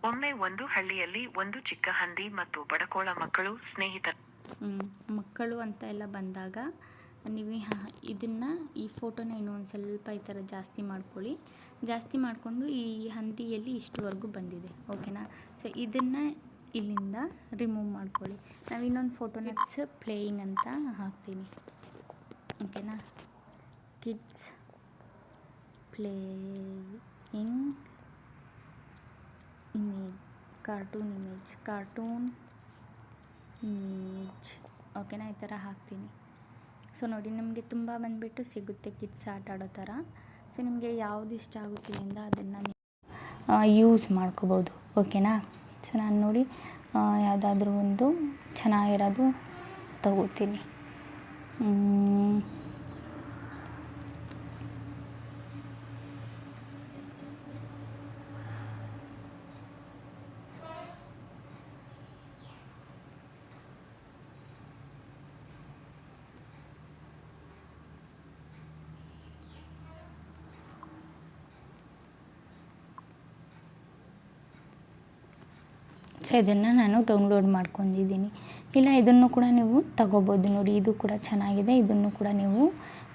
[SPEAKER 2] ಒಮ್ಮೆ ಒಂದು ಹಳ್ಳಿಯಲ್ಲಿ ಒಂದು ಚಿಕ್ಕ ಹಂದಿ ಮತ್ತು ಬಡಕೋಳ ಮಕ್ಕಳು ಸ್ನೇಹಿತರು.
[SPEAKER 1] ಮಕ್ಕಳು ಅಂತ ಎಲ್ಲ ಬಂದಾಗ ನೀವು ಇದನ್ನು ಈ ಫೋಟೋನ ಇನ್ನೂ ಒಂದು ಸ್ವಲ್ಪ ಈ ಥರ ಜಾಸ್ತಿ ಮಾಡ್ಕೊಳ್ಳಿ. ಜಾಸ್ತಿ ಮಾಡಿಕೊಂಡು ಈ ಹಂದಿಯಲ್ಲಿ ಇಷ್ಟುವರೆಗೂ ಬಂದಿದೆ. ಓಕೆನಾ. ಸೊ ಇದನ್ನು ಇಲ್ಲಿಂದ ರಿಮೂವ್ ಮಾಡ್ಕೊಳ್ಳಿ. ನಾವು ಇನ್ನೊಂದು ಫೋಟೋನ ಕಿಡ್ಸ್ ಪ್ಲೇಯಿಂಗ್ ಅಂತ ಹಾಕ್ತೀನಿ. ಓಕೆನಾ. Kids playing image, cartoon image. ಓಕೆನಾ. ಈ ಥರ ಹಾಕ್ತೀನಿ. ಸೊ ನೋಡಿ, ನಿಮಗೆ ತುಂಬ ಬಂದುಬಿಟ್ಟು ಸಿಗುತ್ತೆ ಕಿಡ್ಸ್ ಆಟ ಆಡೋ ಥರ. ಸೊ ನಿಮಗೆ ಯಾವುದು ಇಷ್ಟ ಆಗುತ್ತೆ ಇಲ್ಲಿಂದ ಅದನ್ನು ಯೂಸ್ ಮಾಡ್ಕೋಬೋದು. ಓಕೆನಾ. ಸೊ ನಾನು ನೋಡಿ ಯಾವುದಾದ್ರೂ ಒಂದು ಚೆನ್ನಾಗಿರೋದು ತಗೋತೀನಿ. ಸೊ ಇದನ್ನು ನಾನು ಡೌನ್ಲೋಡ್ ಮಾಡ್ಕೊಂಡಿದ್ದೀನಿ. ಇಲ್ಲ ಇದನ್ನು ಕೂಡ ನೀವು ತಗೋಬೋದು. ನೋಡಿ, ಇದು ಕೂಡ ಚೆನ್ನಾಗಿದೆ, ಇದನ್ನು ಕೂಡ ನೀವು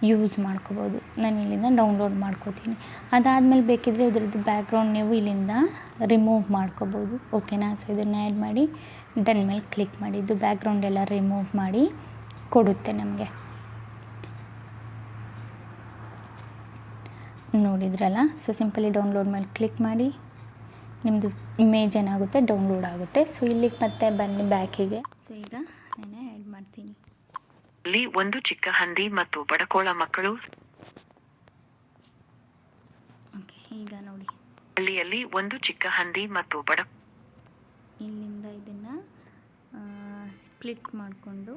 [SPEAKER 1] ಯೂಸ್ ಮಾಡ್ಕೋಬೋದು. ನಾನು ಇಲ್ಲಿಂದ ಡೌನ್ಲೋಡ್ ಮಾಡ್ಕೋತೀನಿ. ಅದಾದಮೇಲೆ ಬೇಕಿದ್ದರೆ ಇದ್ರದ್ದು ಬ್ಯಾಕ್ಗ್ರೌಂಡ್ ನೀವು ಇಲ್ಲಿಂದ ರಿಮೂವ್ ಮಾಡ್ಕೋಬೋದು. ಓಕೆನಾ. ಸೊ ಇದನ್ನು ಆ್ಯಡ್ ಮಾಡಿ ಡನ್ ಮೇಲೆ ಕ್ಲಿಕ್ ಮಾಡಿ. ಇದು ಬ್ಯಾಕ್ಗ್ರೌಂಡ್ ಎಲ್ಲ ರಿಮೂವ್ ಮಾಡಿ ಕೊಡುತ್ತೆ ನಮಗೆ. ನೋಡಿದ್ರಲ್ಲ. ಸೊ ಸಿಂಪಲಿ ಡೌನ್ಲೋಡ್ ಮೇಲೆ ಕ್ಲಿಕ್ ಮಾಡಿ, ನಿಮ್ಮದು ಇಮೇಜ್ ಏನಾಗುತ್ತೆ ಡೌನ್ಲೋಡ್ ಆಗುತ್ತೆ. ಸೊ ಇಲ್ಲಿಗೆ ಮತ್ತೆ ಬನ್ನಿ ಬ್ಯಾಕಿಗೆ. ಸೊ ಈಗ ನಾನು ಆ್ಯಡ್ ಮಾಡ್ತೀನಿ.
[SPEAKER 2] ಅಲ್ಲಿ ಒಂದು ಚಿಕ್ಕ ಹಂದಿ ಮತ್ತು ಬಡಕೋಳ ಮಕ್ಕಳು.
[SPEAKER 1] ಓಕೆ. ಈಗ ನೋಡಿ,
[SPEAKER 2] ಹಳ್ಳಿಯಲ್ಲಿ ಒಂದು ಚಿಕ್ಕ ಹಂದಿ ಮತ್ತು
[SPEAKER 1] ಇಲ್ಲಿಂದ ಇದನ್ನು ಸ್ಪ್ಲಿಟ್ ಮಾಡಿಕೊಂಡು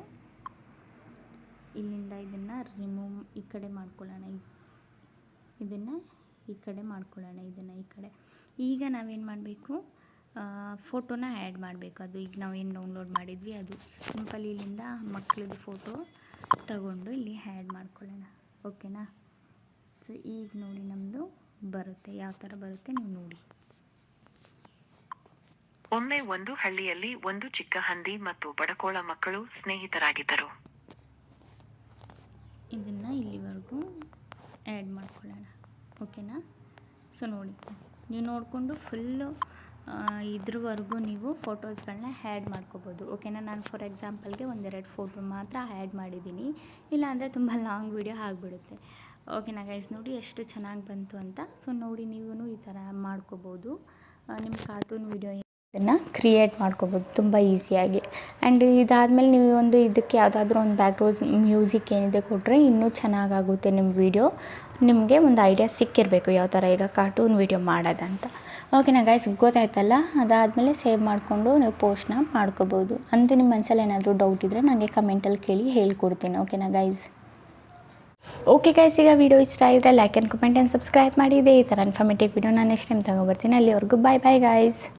[SPEAKER 1] ಇಲ್ಲಿಂದ ಇದನ್ನು ರಿಮೂವ್ ಈ ಕಡೆ ಮಾಡ್ಕೊಳ್ಳೋಣ. ಇದನ್ನು ಈ ಕಡೆ ಮಾಡ್ಕೊಳ್ಳೋಣ, ಇದನ್ನು ಈ ಕಡೆ. ಈಗ ನಾವೇನು ಮಾಡಬೇಕು, ಫೋಟೋನ ಆ್ಯಡ್ ಮಾಡಬೇಕು. ಅದು ಈಗ ನಾವೇನು ಡೌನ್ಲೋಡ್ ಮಾಡಿದ್ವಿ ಅದು. ಸಿಂಪಲ್ ಇಲ್ಲಿಂದ ಮಕ್ಕಳದ್ದು ಫೋಟೋ ತಗೊಂಡು ಇಲ್ಲಿ ಆ್ಯಡ್ ಮಾಡ್ಕೊಳ್ಳೋಣ. ಓಕೆನಾ. ಸೊ ಈಗ ನೋಡಿ ನಮ್ಮದು ಬರುತ್ತೆ, ಯಾವ ಥರ ಬರುತ್ತೆ ನೀವು ನೋಡಿ.
[SPEAKER 2] ಒಮ್ಮೆ ಒಂದು ಹಳ್ಳಿಯಲ್ಲಿ ಒಂದು ಚಿಕ್ಕ ಹಂದಿ ಮತ್ತು ಬಡಕೋಳ ಮಕ್ಕಳು ಸ್ನೇಹಿತರಾಗಿದ್ದರು.
[SPEAKER 1] ಇದನ್ನು ಇಲ್ಲಿವರೆಗೂ ಆ್ಯಡ್ ಮಾಡ್ಕೊಳ್ಳೋಣ. ಓಕೆನಾ. ಸೊ ನೋಡಿ, ನೀವು ನೋಡಿಕೊಂಡು ಫುಲ್ಲು ಇದ್ರವರೆಗೂ ನೀವು ಫೋಟೋಸ್ಗಳನ್ನ ಆ್ಯಡ್ ಮಾಡ್ಕೋಬೋದು. ಓಕೆನಾ. ನಾನು ಫಾರ್ ಎಕ್ಸಾಂಪಲ್ಗೆ ಒಂದೆರಡು ಫೋಟೋ ಮಾತ್ರ ಆ್ಯಡ್ ಮಾಡಿದ್ದೀನಿ, ಇಲ್ಲಾಂದರೆ ತುಂಬ ಲಾಂಗ್ ವಿಡಿಯೋ ಆಗಿಬಿಡುತ್ತೆ. ಓಕೆನಾ ಗೈಸ್. ನೋಡಿ ಎಷ್ಟು ಚೆನ್ನಾಗಿ ಬಂತು ಅಂತ. ಸೊ ನೋಡಿ, ನೀವು ಈ ಥರ ಮಾಡ್ಕೋಬೋದು. ನಿಮ್ಮ ಕಾರ್ಟೂನ್ ವಿಡಿಯೋ ಇದನ್ನು ಕ್ರಿಯೇಟ್ ಮಾಡ್ಕೋಬೋದು ತುಂಬ ಈಸಿಯಾಗಿ. ಆ್ಯಂಡ್ ಇದಾದಮೇಲೆ ನೀವು ಒಂದು ಇದಕ್ಕೆ ಯಾವುದಾದ್ರೂ ಒಂದು ಬ್ಯಾಕ್ಗ್ರೌಂಡ್ ಮ್ಯೂಸಿಕ್ ಏನಿದೆ ಕೊಟ್ಟರೆ ಇನ್ನೂ ಚೆನ್ನಾಗಾಗುತ್ತೆ ನಿಮ್ಮ ವಿಡಿಯೋ. ನಿಮಗೆ ಒಂದು ಐಡಿಯಾ ಸಿಕ್ಕಿರಬೇಕು ಯಾವ ಥರ ಈಗ ಕಾರ್ಟೂನ್ ವಿಡಿಯೋ ಮಾಡೋದಂತ. ಓಕೆನಾ ಗೈಸ್, ಗೊತ್ತಾಯ್ತಲ್ಲ. ಅದಾದಮೇಲೆ ಸೇವ್ ಮಾಡಿಕೊಂಡು ನೀವು ಪೋಸ್ಟ್ನ ಮಾಡ್ಕೋಬೋದು. ಅಂತೂ ನಿಮ್ಮ ಮನಸ್ಸಲ್ಲಿ ಏನಾದರೂ ಡೌಟ್ ಇದ್ದರೆ ನನಗೆ ಕಮೆಂಟಲ್ಲಿ ಕೇಳಿ ಹೇಳ್ಕೊಡ್ತೀನಿ. ಓಕೆನಾ ಗೈಸ್. ಓಕೆ ಗೈಸ್, ಈಗ ವಿಡಿಯೋ ಇಷ್ಟ ಆಗಿದ್ರೆ like and comment and subscribe ಮಾಡಿದೆ. ಈ ಥರ ಇನ್ಫಾರ್ಮೇಟಿವ್ ವಿಡಿಯೋ ನಾನು ನೆಕ್ಸ್ಟ್ ಟೈಮ್ ತಗೊಬರ್ತೀನಿ. ಅಲ್ಲಿವರೆಗೂ ಬಾಯ್ ಬಾಯ್ ಗೈಸ್.